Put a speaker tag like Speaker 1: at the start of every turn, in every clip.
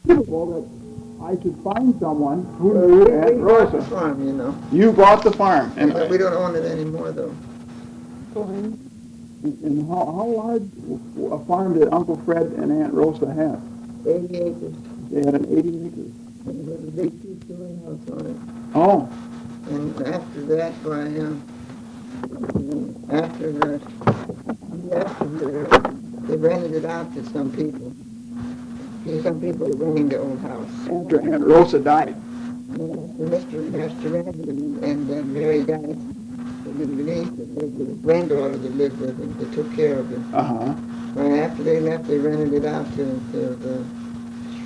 Speaker 1: that I should find someone who
Speaker 2: Well,
Speaker 1: knew
Speaker 2: we
Speaker 1: Aunt
Speaker 2: bought the
Speaker 1: Rosa.
Speaker 2: farm, you know.
Speaker 1: You bought the farm, and
Speaker 2: We don't own it anymore, though.
Speaker 1: how large a farm did Uncle Fred and Aunt Rosa have?
Speaker 2: 80 acres.
Speaker 1: They had an 80 acres.
Speaker 2: And we had a big two-story house on it.
Speaker 1: Oh,
Speaker 2: And after that, they rented it out to some people. Some people were renting the old house.
Speaker 1: after Aunt Rosa died.
Speaker 2: Mr. Randall and Mary died. The granddaughter that lived with them, they took care of him.
Speaker 1: Uh-huh.
Speaker 2: Right after they left, they rented it out to the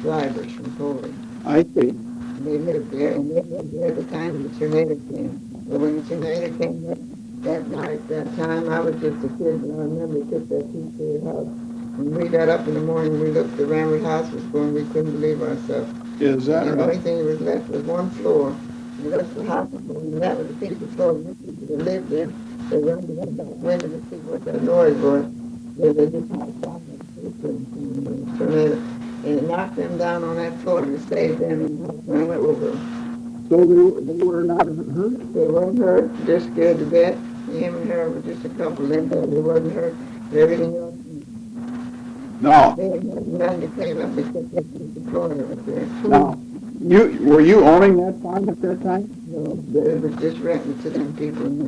Speaker 2: Shrivers from Poland.
Speaker 1: I see.
Speaker 2: And they lived there, and they lived there at the time the tornado came. But when the tornado came that night, that time, I was just a kid, and I remember we took that two-story house. When we got up in the morning, we looked, the Ramrod house was going, we couldn't believe ourselves.
Speaker 1: Is that
Speaker 2: And the only
Speaker 1: right?
Speaker 2: thing that was left was one floor. And the rest of the house was going, and that was the piece of floor. The people that lived there, they running to the window to see what that noise was. They just had a tornado. And it knocked them down on that floor and it saved them and went over them.
Speaker 1: So they were not hurt?
Speaker 2: They weren't hurt, just scared to death. Him and her were just a couple of them, they wasn't hurt. And everything else,
Speaker 1: No.
Speaker 2: they had nothing to clean up except that piece of floor right there.
Speaker 1: No. Were you owning that farm at that time?
Speaker 2: No, it was just renting to them people in the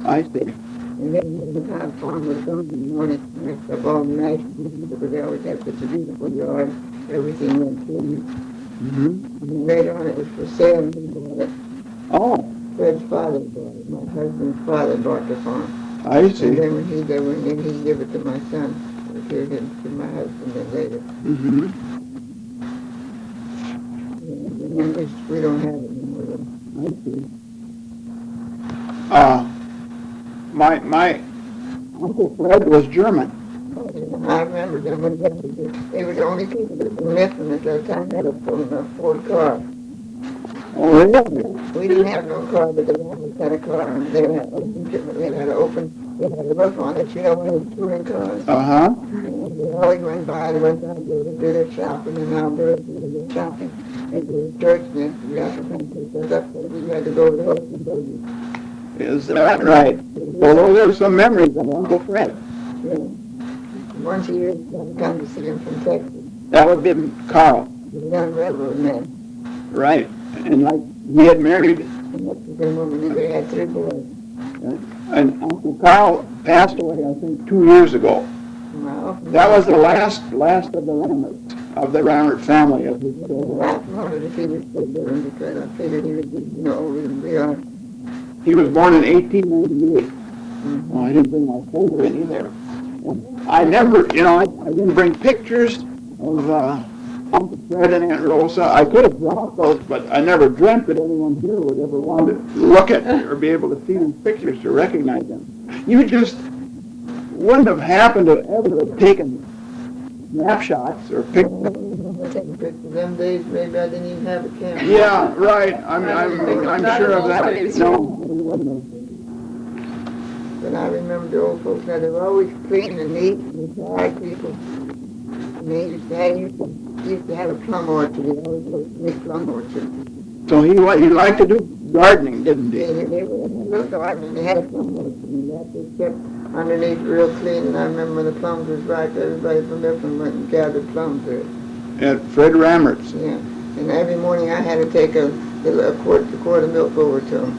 Speaker 2: house.
Speaker 1: I see.
Speaker 2: And then when the time farm was done in the morning, mixed up all night, because they always had such a beautiful yard, everything went clean.
Speaker 1: Mm-hmm.
Speaker 2: And then later on it was for sale and he bought it.
Speaker 1: Oh,
Speaker 2: Fred's father bought it. My husband's father bought the farm.
Speaker 1: I see.
Speaker 2: And then when he gave it to my son, gave it to my husband then later.
Speaker 1: Mm-hmm.
Speaker 2: And we don't have it anymore.
Speaker 1: I see. My Uncle Fred was German.
Speaker 2: I remember them when they were the only people that were missing at that time. They had a Ford car.
Speaker 1: Oh, really?
Speaker 2: We didn't have no car, but the Romans had a car, and they had a roof on it, you know, one of those touring cars.
Speaker 1: Uh-huh.
Speaker 2: And they always went by, they would do their shopping in Alberta, they would do shopping. They go to church, and then we had to come to the up, so we had to go to the house.
Speaker 1: Is that right? Well, there's some memories of Uncle Fred.
Speaker 2: Yeah. Once a year, I'd come to see him from Texas.
Speaker 1: That would be Carl.
Speaker 2: The young railroad man.
Speaker 1: Right. And like he had married,
Speaker 2: And Mexican woman, and they had 3 boys.
Speaker 1: and Uncle Carl passed away, I think, 2 years ago.
Speaker 2: Wow.
Speaker 1: That was the last of the Rammerts, of the Rammert family. As we
Speaker 2: Well, I wondered if he was still living because I figured he would be, you know, older than we are.
Speaker 1: He was born in 1898. Mm-hmm. Oh, I didn't bring my folder in either. I never, I didn't bring pictures of Uncle Fred and Aunt Rosa. I could have brought those, but I never dreamt that anyone here would ever want to look at or be able to see these pictures to recognize them. You just wouldn't have happened to ever have taken snapshots or pictures.
Speaker 2: Taking pictures of them days, maybe I didn't even have a camera.
Speaker 1: Yeah, right. I'm sure of that. No, we wouldn't have.
Speaker 2: But I remember the old folks, now they were always clean and neat and retired people. And they used to have a plum orchard. They always looked big plum orchard.
Speaker 1: So he liked to do gardening, didn't he?
Speaker 2: They were a little garden. They had a plum orchard. And that they kept underneath real clean. And I remember when the plums was ripe, everybody from Mifflin went and gathered plums there.
Speaker 1: At Fred Rammert's.
Speaker 2: Yeah. And every morning I had to take a quart of milk over to him.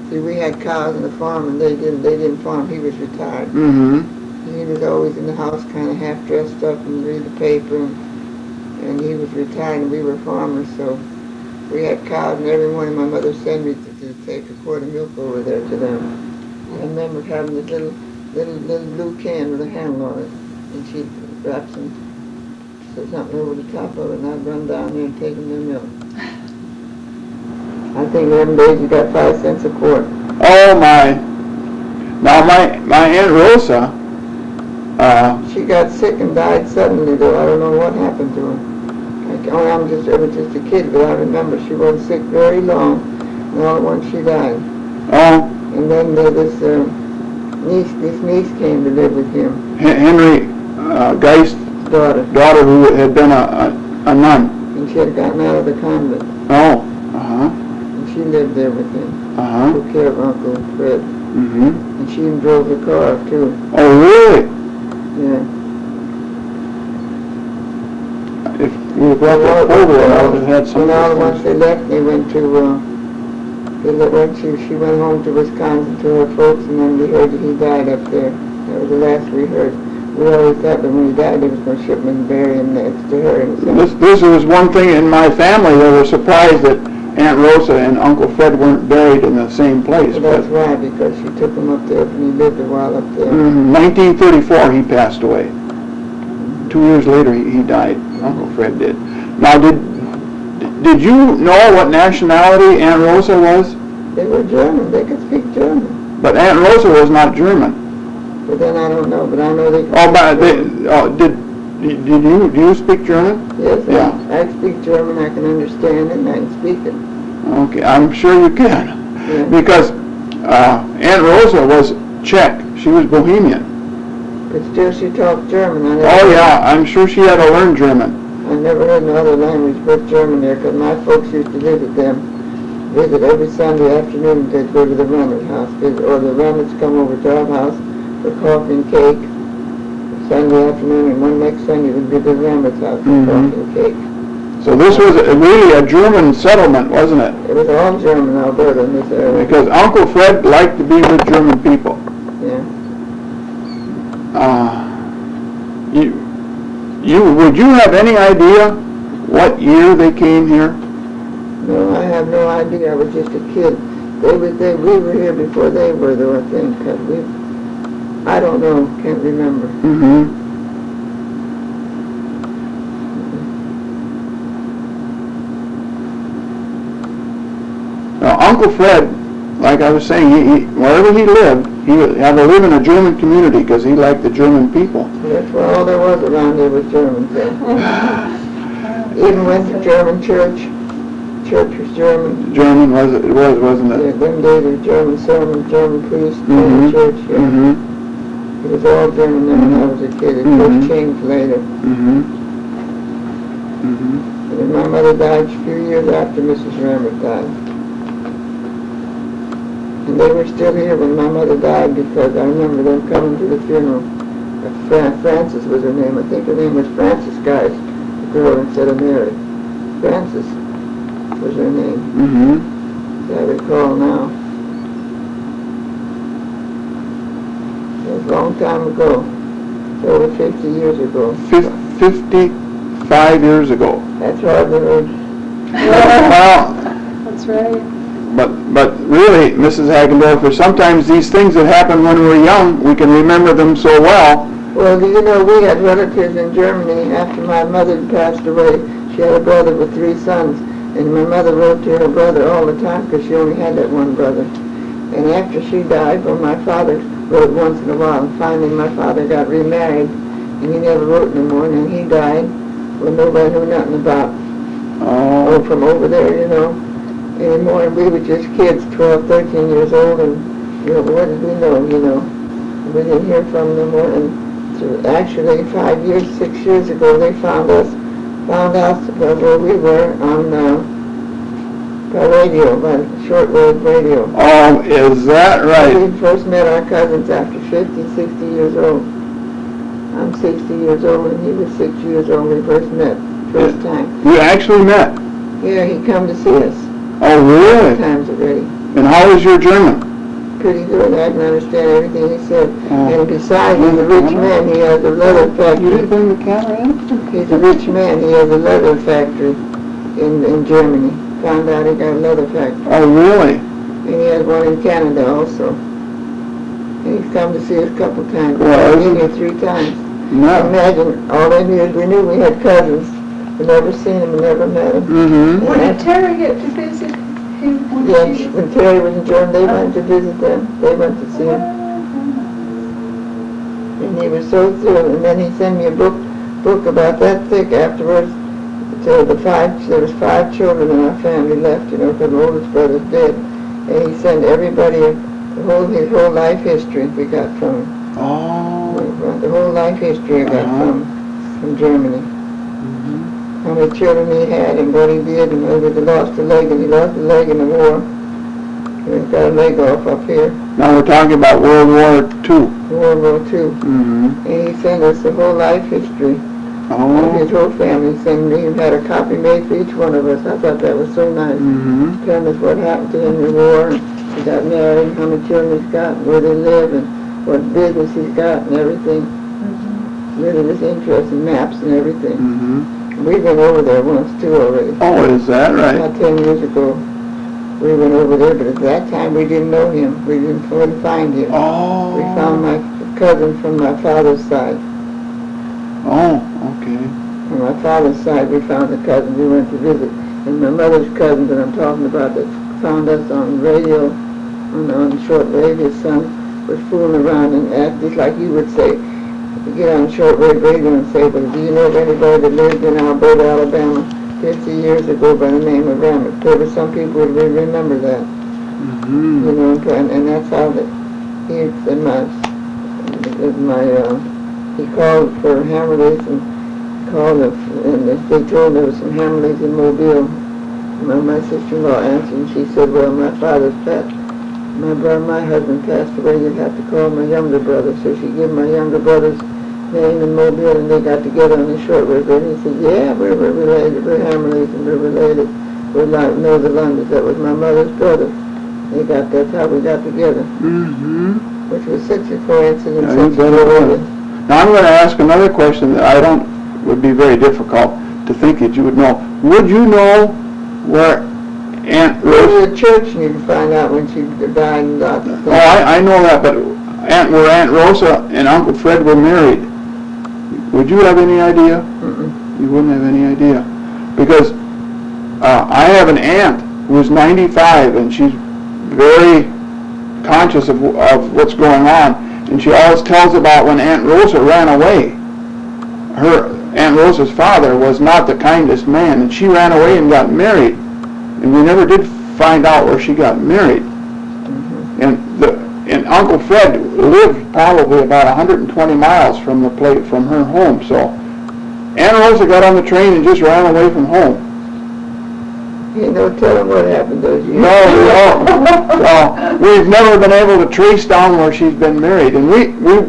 Speaker 2: See, we had cows on the farm, and they didn't farm. He was retired.
Speaker 1: Mm-hmm.
Speaker 2: He was always in the house, kind of half dressed up, and read the paper. And he was retired, and we were farmers, so we had cows. And every morning, my mother sent me to take a quart of milk over there to them. I remember having this little blue can with a handle on it, and she'd wrap something over the top of it, and I'd run down there and take them their milk. I think them days you got 5 cents a quart.
Speaker 1: Oh my! Now my Aunt Rosa.
Speaker 2: She got sick and died suddenly, though. I don't know what happened to her. I was just a kid, but I remember she wasn't sick very long, and all at once she died.
Speaker 1: Oh.
Speaker 2: And then this niece came to live with him.
Speaker 1: Henry Geist's daughter, who had been a nun.
Speaker 2: she had gotten out of the convent.
Speaker 1: Oh, uh-huh,
Speaker 2: And she lived there with him.
Speaker 1: uh-huh.
Speaker 2: Took care of Uncle Fred.
Speaker 1: Mm-hmm.
Speaker 2: And she even drove the car, too.
Speaker 1: Oh, really?
Speaker 2: Yeah.
Speaker 1: If you had brought that photo, I would have had some.
Speaker 2: When all once they left, they went to, she went home to Wisconsin to her folks, and then we heard that he died up there. That was the last we heard. We always thought that when he died, they was going to ship him and bury him next to her.
Speaker 1: This was one thing in my family. They were surprised that Aunt Rosa and Uncle Fred weren't buried in the same place.
Speaker 2: Well, that's why, because she took him up there, and he lived a while up there.
Speaker 1: 1934, he passed away. 2 years later, he died. Uncle Fred did. Now, did you know what nationality Aunt Rosa was?
Speaker 2: They were German. They could speak German.
Speaker 1: But Aunt Rosa was not German.
Speaker 2: But then I don't know. But I know they could
Speaker 1: do you speak German?
Speaker 2: Yes,
Speaker 1: Yeah.
Speaker 2: I speak German. I can understand it, and I can speak it.
Speaker 1: Okay, I'm sure you can.
Speaker 2: Yeah.
Speaker 1: Because Aunt Rosa was Czech. She was Bohemian.
Speaker 2: But still, she talked German.
Speaker 1: Oh yeah, I'm sure she had to learn German.
Speaker 2: I never heard no other language but German there, because my folks used to visit every Sunday afternoon. They'd go to the Reynolds house, or the Reynolds come over to our house for coffee and cake Sunday afternoon, and one next Sunday would be the Reynolds house for coffee and cake.
Speaker 1: So this was really a German settlement, wasn't it?
Speaker 2: It was all German, Alberta, in this area.
Speaker 1: Because Uncle Fred liked to be with German people.
Speaker 2: Yeah.
Speaker 1: Would you have any idea what year they came here?
Speaker 2: No, I have no idea. I was just a kid. We were here before they were, though, I think. I don't know. Can't remember.
Speaker 1: Mm-hmm. Now, Uncle Fred, like I was saying, wherever he lived, he had to live in a German community because he liked the German people.
Speaker 2: That's why all there was around here was Germans. Even went to German church. Church was German.
Speaker 1: German wasn't it?
Speaker 2: Yeah, them days was German sermon, German priest, German church. Yeah.
Speaker 1: Mm-hmm.
Speaker 2: It was all German then when I was a kid. It just changed later.
Speaker 1: Mm-hmm. Mm-hmm.
Speaker 2: And then my mother died a few years after Mrs. Rammer died. And they were still here when my mother died, because I remember them coming to the funeral. Frances was her name. I think her name was Frances, guys, the girl, instead of Mary. Frances was her name, as I recall now. It was a long time ago. It's over 50 years ago.
Speaker 1: 55 years ago.
Speaker 2: That's hard to read.
Speaker 1: Well,
Speaker 3: That's right.
Speaker 1: but really, Mrs. Hagendorfer, sometimes these things that happen when we're young, we can remember them so well.
Speaker 2: Well, you know, we had relatives in Germany after my mother passed away. She had a brother with 3 sons, and my mother wrote to her brother all the time because she only had that one brother. And after she died, well, my father wrote once in a while, and finally my father got remarried, and he never wrote no more, and then he died. Well, nobody knew nothing about, from over there, you know, anymore. And we were just kids, 12, 13 years old, and, you know, what did we know, you know? We didn't hear from them more, and so actually 6 years ago, they found out where we were on by radio, by shortwave radio.
Speaker 1: Oh, is that right?
Speaker 2: We first met our cousins after 50, 60 years old. I'm 60 years old, and he was 6 years old when we first met, first time.
Speaker 1: You actually met?
Speaker 2: Yeah, he come to see us.
Speaker 1: Oh, really?
Speaker 2: Times already.
Speaker 1: And how is your German?
Speaker 2: Pretty good. I can understand everything he said. And besides, he's a rich man. He has a leather factory.
Speaker 1: You didn't bring the camera in?
Speaker 2: He's a rich man. He has a leather factory in Germany. Found out he got a leather factory.
Speaker 1: Oh, really?
Speaker 2: And he has one in Canada also. And he's come to see us a couple times.
Speaker 1: Well,
Speaker 2: I've been here 3 times.
Speaker 1: No.
Speaker 2: Imagine, all they knew is we knew we had cousins. We never seen them, we never met them.
Speaker 1: Mm-hmm.
Speaker 3: When did Terry get to visit him?
Speaker 2: Yes, when Terry was in Germany, they went to visit them. They went to see him. And he was so thrilled. And then he sent me a book about that thick afterwards. There was 5 children in our family left, you know, because the oldest brother's dead. And he sent everybody his whole life history we got from him.
Speaker 1: Oh.
Speaker 2: The whole life history I got from Germany. how many children he had and what he did, and whether he lost a leg, and he lost a leg in the war. He's got a leg off up here,
Speaker 1: Now we're talking about World War II.
Speaker 2: World War II.
Speaker 1: Mm-hmm.
Speaker 2: And he sent us the whole life history of
Speaker 1: Oh.
Speaker 2: his whole family. He even had a copy made for each one of us. I thought that was so nice.
Speaker 1: Mm-hmm.
Speaker 2: Telling us what happened to him in the war, and he got married, and how many children he's got, and where they live, and what business he's got, and everything. Really was interesting, maps and everything.
Speaker 1: Mm-hmm.
Speaker 2: We've been over there once too already.
Speaker 1: Oh, is that right?
Speaker 2: About 10 years ago, we went over there, but at that time we didn't know him. We couldn't find him.
Speaker 1: Oh.
Speaker 2: We found my cousin from my father's side.
Speaker 1: Oh, okay.
Speaker 2: On my father's side, we found a cousin we went to visit. And my mother's cousin that I'm talking about that found us on radio, on the shortwave, his son was fooling around and asked, just like you would say, get on shortwave radio and say, well, do you know of anybody that lived in Elberta, Alabama 50 years ago by the name of Ramett? There were some people who would remember that.
Speaker 1: Mm-hmm.
Speaker 2: You know, and that's how that he called for Hammerleys and and they told him there was some Hammerleys in Mobile. My sister-in-law answered and she said, well, my husband passed away, you'd have to call my younger brother. So she gave my younger brother's name in Mobile, and they got together on the shortwave. And he said, yeah, we're related, we're Hammerleys, and we're related. We're like, no, the Londons. That was my mother's brother. That's how we got together.
Speaker 1: Mm-hmm.
Speaker 2: Which was 64 incidents.
Speaker 1: Yeah, you bet it was. Now I'm going to ask another question that would be very difficult to think that you would know. Would you know where Aunt
Speaker 2: Go
Speaker 1: Rosa...
Speaker 2: to the church and you can find out when she died and lots of things.
Speaker 1: Oh, I know that, but where Aunt Rosa and Uncle Fred were married, would you have any idea?
Speaker 2: Mm-mm.
Speaker 1: You wouldn't have any idea. Because I have an aunt who's 95 and she's very conscious of what's going on, and she always tells about when Aunt Rosa ran away. Aunt Rosa's father was not the kindest man, and she ran away and got married, and we never did find out where she got married.
Speaker 2: Mm-hmm.
Speaker 1: And Uncle Fred lived probably about 120 miles from her home, so Aunt Rosa got on the train and just ran away from home.
Speaker 2: You know, tell them what happened those years.
Speaker 1: No, we've never been able to trace down where she's been married. And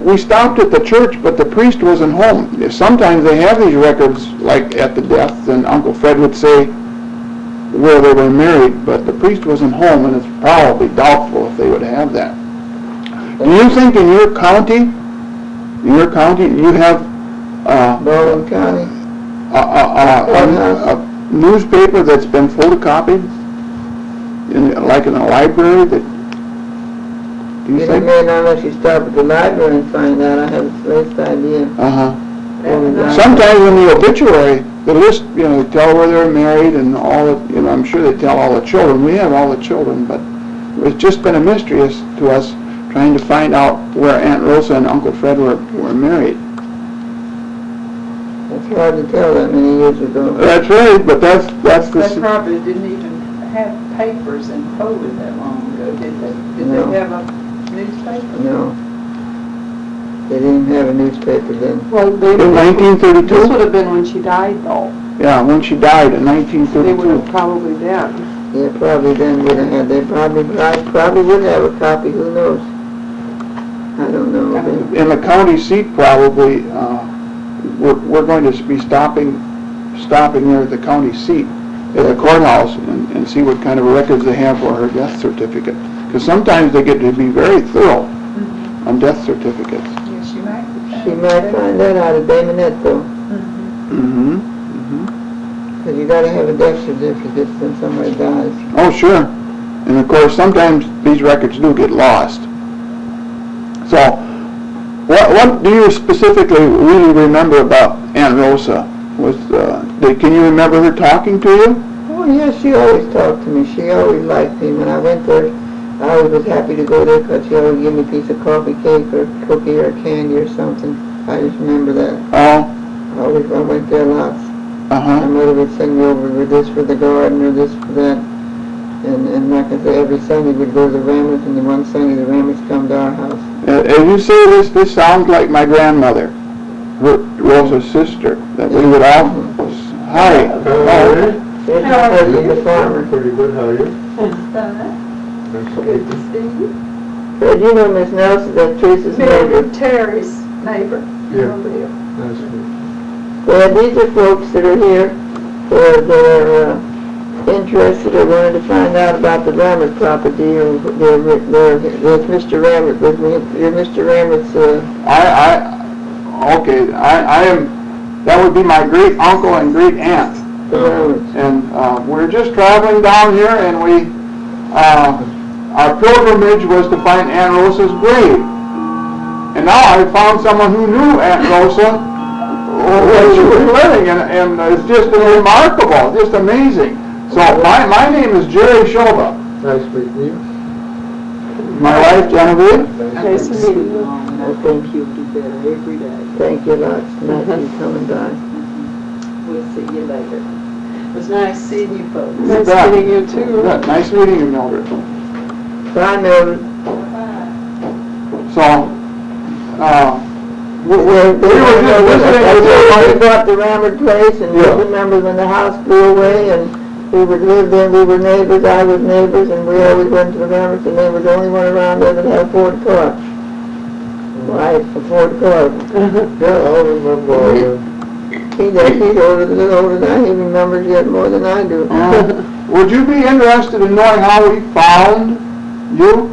Speaker 1: we stopped at the church, but the priest wasn't home. Sometimes they have these records, like at the death, and Uncle Fred would say where they were married, but the priest wasn't home, and it's probably doubtful if they would have that. Do you think in your county, you have
Speaker 2: Baldwin County.
Speaker 1: a newspaper that's been photocopied, like in a library? Do you
Speaker 2: You
Speaker 1: think?
Speaker 2: may not unless you stop at the library and find out. I have the least idea.
Speaker 1: Uh-huh.
Speaker 2: Sometimes
Speaker 1: Sometimes in the obituary, the list, they tell where they're married and all the, I'm sure they tell all the children. We have all the children, but it's just been a mystery to us trying to find out where Aunt Rosa and Uncle Fred were married.
Speaker 2: it's hard to tell that many years ago.
Speaker 1: That's right, but that's
Speaker 4: They
Speaker 1: the...
Speaker 4: probably didn't even have papers in Poland that long ago, did they? Did
Speaker 2: No.
Speaker 4: they have a newspaper?
Speaker 2: No. They didn't have a newspaper then.
Speaker 3: Well,
Speaker 1: In
Speaker 3: this
Speaker 1: 1932?
Speaker 3: would have been when she died, though.
Speaker 1: Yeah, when she died in
Speaker 3: They would have
Speaker 1: 1932.
Speaker 3: probably then.
Speaker 2: Yeah, probably then would have had. I probably would have a copy. Who knows? I don't know.
Speaker 1: In the county seat, probably, we're going to be stopping there at the county seat, at the courthouse, and see what kind of records they have for her death certificate. Because sometimes they get to be very thorough on death certificates.
Speaker 4: Yeah, she might.
Speaker 2: She might find that out at Baymonette though.
Speaker 1: Mm-hmm.
Speaker 2: Because you got to have a death certificate when somebody dies.
Speaker 1: Oh, sure. And of course, sometimes these records do get lost. So, what do you specifically really remember about Aunt Rosa? Can you remember her talking to you?
Speaker 2: Oh yeah, she always talked to me. She always liked me. When I went there, I always was happy to go there because she always give me a piece of coffee cake or cookie or candy or something. I just remember that.
Speaker 1: Oh,
Speaker 2: I went there lots. My
Speaker 1: uh-huh.
Speaker 2: mother would send me over with this for the garden or this for that. And like I say, every Sunday we'd go to the Ramets, and the one Sunday the Ramets come to our house.
Speaker 1: As you say this sounds like my grandmother, Rosa's sister, that we would all Hi.
Speaker 2: There's my husband, the farmer.
Speaker 5: Pretty good, how are you?
Speaker 4: Good to see you.
Speaker 2: Fred, you know Miss Nelson, that's Teresa's neighbor.
Speaker 4: Mildred Terry's neighbor.
Speaker 5: Yeah.
Speaker 4: Over here.
Speaker 5: Nice to meet
Speaker 2: Well, these are folks that are here that are interested or wanted to find out about the Rammert property, or there's Mr. Rammert with me. You're Mr. Rammert's,
Speaker 1: Okay, I am, that would be my great uncle and great aunt.
Speaker 2: the Rammerts.
Speaker 1: And we're just traveling down here, and our pilgrimage was to find Aunt Rosa's grave. And now I found someone who knew Aunt Rosa when she was living, and it's just remarkable, just amazing. So my name is Jerry Shoba.
Speaker 5: Nice meeting you.
Speaker 1: My wife Genevieve.
Speaker 3: Nice to meet you.
Speaker 2: I think
Speaker 4: you do better every day.
Speaker 2: Thank you lots. Nice of you coming by.
Speaker 4: We'll see you later. It was nice seeing you folks.
Speaker 3: Nice
Speaker 1: bet.
Speaker 3: meeting you too.
Speaker 1: Yeah, nice meeting you, Mildred.
Speaker 2: Bye, Mildred.
Speaker 1: So, we were just visiting with
Speaker 2: We bought the Rammert place, and we
Speaker 1: Yeah.
Speaker 2: remember when the house blew away, and we would live there, we were neighbors, I was neighbors, and we always went to the Rammerts, and they were the only one around there that had a Ford car. Right, a Ford car.
Speaker 5: Yeah, I remember,
Speaker 2: He's older than I, he remembers yet more than I do.
Speaker 1: Would you be interested in knowing how we found you?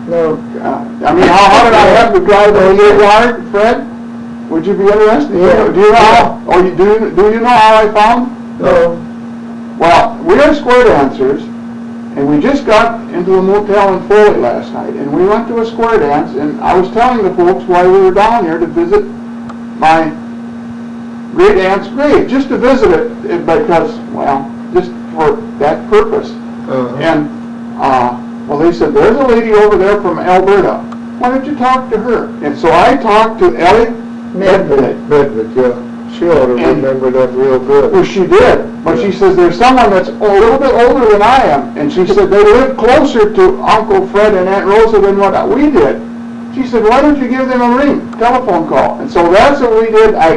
Speaker 2: No,
Speaker 1: I mean, how did I have to drive to your yard, Fred? Would you be interested?
Speaker 2: Yeah.
Speaker 1: Do you know how, or do you know how I found?
Speaker 2: no.
Speaker 1: Well, we are square dancers, and we just got into a motel in Foley last night, and we went to a square dance, and I was telling the folks why we were down here to visit my great aunt's grave, just to visit it because, well, just for that purpose. And, well, they said, there's a lady over there from Elberta. Why don't you talk to her? And so I talked to Ellie Medved.
Speaker 5: Medved, yeah. She ought to remember that real good.
Speaker 1: Well, she did, but she says there's someone that's a little bit older than I am, and she said they live closer to Uncle Fred and Aunt Rosa than what we did. She said, why don't you give them a ring, telephone call? And so that's what we did. I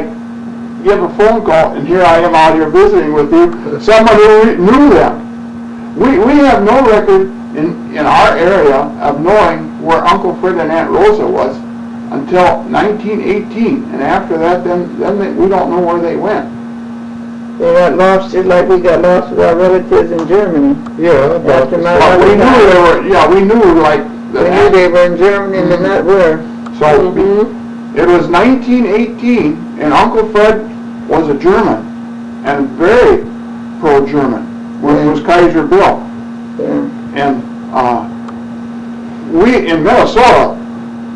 Speaker 1: give a phone call, and here I am out here visiting with you, someone who knew them. We have no record in our area of knowing where Uncle Fred and Aunt Rosa was until 1918, and after that, then we don't know where they went.
Speaker 2: They got lost just like we got lost with our relatives in Germany.
Speaker 5: Yeah,
Speaker 2: After my
Speaker 1: But we
Speaker 2: mother
Speaker 1: knew
Speaker 2: died.
Speaker 1: they were, we knew like.
Speaker 2: We knew they were in Germany and not where.
Speaker 1: So it was 1918, and Uncle Fred was a German, and very pro-German when he was Kaiser built.
Speaker 2: Yeah.
Speaker 1: And we in Minnesota,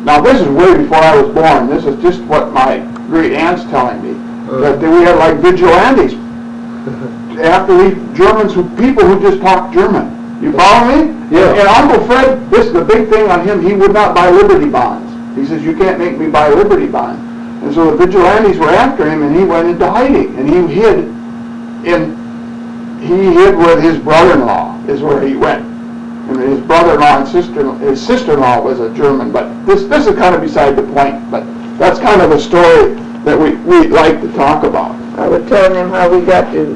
Speaker 1: now this is way before I was born, this is just what my great aunt's telling me, that we had like vigilantes after these Germans, people who just talked German. You follow me?
Speaker 5: Yeah.
Speaker 1: And Uncle Fred, this is the big thing on him, he would not buy Liberty bonds. He says, you can't make me buy Liberty bonds. And so the vigilantes were after him, and he went into hiding, and he hid with his brother-in-law, is where he went. And his brother-in-law and his sister-in-law was a German, but this is kind of beside the point, but that's kind of a story that we like to talk about.
Speaker 2: I was telling them how we got to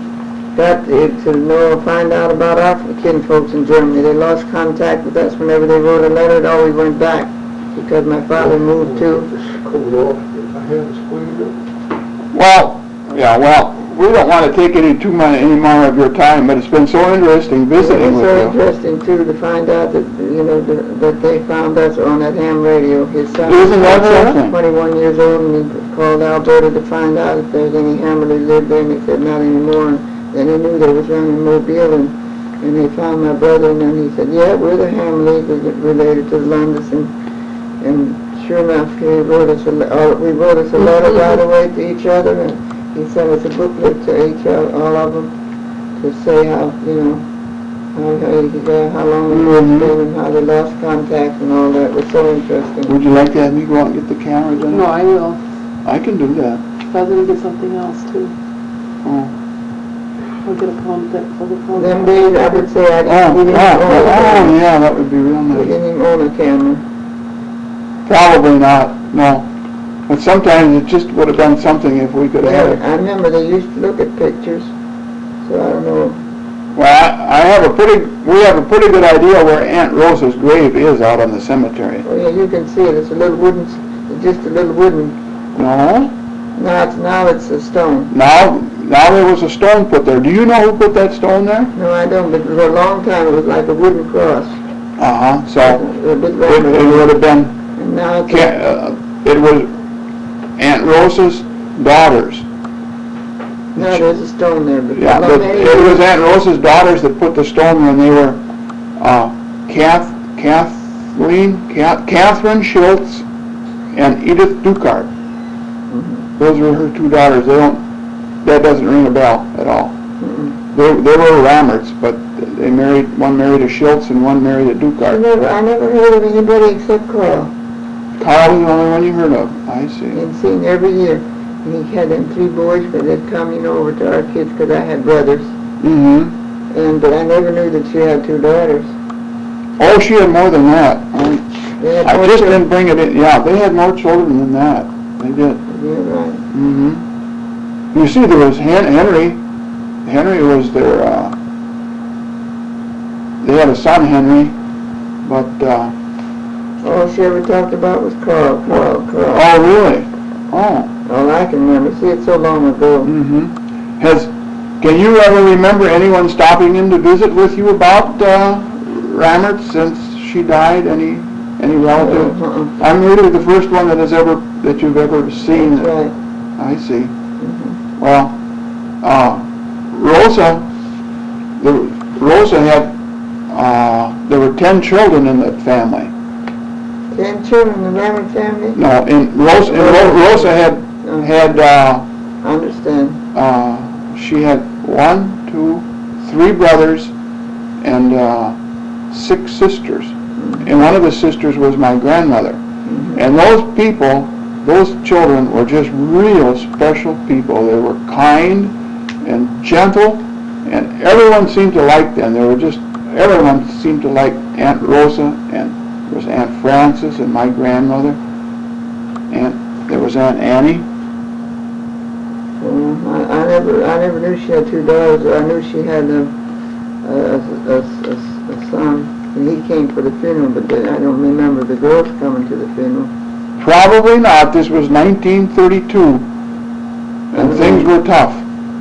Speaker 2: know, find out about our kinfolks in Germany. They lost contact with us whenever they wrote a letter. It always went back because my father moved too.
Speaker 5: Cool off, get my hands squeezed up.
Speaker 1: Well, we don't want to take any more of your time, but it's been so interesting visiting
Speaker 2: It's
Speaker 1: with
Speaker 2: so
Speaker 1: you.
Speaker 2: interesting too to find out that that they found us on that ham radio. His son
Speaker 1: Isn't that
Speaker 2: was
Speaker 1: something?
Speaker 2: 21 years old, and he called Alberta to find out if there's any hammer that lived there, and he said not anymore. And then he knew there was one in Mobile, and they found my brother, and then he said, yeah, we're the Hamleys related to the Londons, and sure enough, we wrote us a letter right away to each other, and he sent us a booklet to all of them to say how long we lived there and how they lost contact and all that. It was so interesting.
Speaker 1: Would you like to have me go out and get the camera done?
Speaker 3: No, I will.
Speaker 1: I can do that.
Speaker 3: I was gonna get something else too.
Speaker 1: Oh.
Speaker 3: I'll get a contact for the phone.
Speaker 2: Them days, I would say we didn't
Speaker 1: Yeah, that would be real
Speaker 2: we
Speaker 1: nice.
Speaker 2: didn't even own a camera.
Speaker 1: Probably not, no. But sometimes it just would have been something if we could have had it.
Speaker 2: I remember they used to look at pictures. So I don't know.
Speaker 1: Well, we have a pretty good idea where Aunt Rosa's grave is out on the cemetery.
Speaker 2: Oh yeah, you can see it. It's a little wooden, just a little wooden.
Speaker 1: No?
Speaker 2: Now it's a stone.
Speaker 1: Now there was a stone put there. Do you know who put that stone there?
Speaker 2: No, I don't. But for a long time, it was like a wooden cross.
Speaker 1: Uh-huh, so
Speaker 2: A bit
Speaker 1: it
Speaker 2: round.
Speaker 1: would have been,
Speaker 2: And now it's
Speaker 1: it was Aunt Rosa's daughters.
Speaker 2: no, there's a stone there. But
Speaker 1: Yeah, but it was Aunt Rosa's daughters that put the stone when they were, Catherine Schultz and Edith Ducart. Those were her two daughters. That doesn't ring a bell at all. They were Rammerts, but one married a Schultz and one married a Ducart.
Speaker 2: I never heard of anybody except Carl.
Speaker 1: Carl was the only one you heard of. I see.
Speaker 2: And seen every year. And he had them 3 boys, because they'd come, over to our kids, because I had brothers.
Speaker 1: Mm-hmm.
Speaker 2: But I never knew that she had 2 daughters.
Speaker 1: Oh, she had more than that.
Speaker 2: They had
Speaker 1: I
Speaker 2: more
Speaker 1: just
Speaker 2: children.
Speaker 1: didn't bring it in. Yeah, they had more children than that. They did.
Speaker 2: Yeah, right.
Speaker 1: Mm-hmm. You see, there was Henry. Henry was their, they had a son, Henry, but,
Speaker 2: All she ever talked about was Carl.
Speaker 1: oh, really? Oh.
Speaker 2: All I can remember. See, it's so long ago.
Speaker 1: Mm-hmm. Can you ever remember anyone stopping in to visit with you about, Rammert since she died? Any relative? I'm really the first one that you've ever seen.
Speaker 2: That's right.
Speaker 1: I see. Well, Rosa had, there were 10 children in that family.
Speaker 2: 10 children in the Lambert family?
Speaker 1: No, Rosa had,
Speaker 2: I understand.
Speaker 1: she had 1, 2, 3 brothers and 6 sisters. And one of the sisters was my grandmother. And those children were just real special people. They were kind and gentle, and everyone seemed to like them. Everyone seemed to like Aunt Rosa, and there was Aunt Frances and my grandmother, and there was Aunt Annie.
Speaker 2: I never knew she had 2 daughters. I knew she had a son, and he came for the funeral, but I don't remember the girls coming to the funeral.
Speaker 1: Probably not. This was 1932, and things were tough.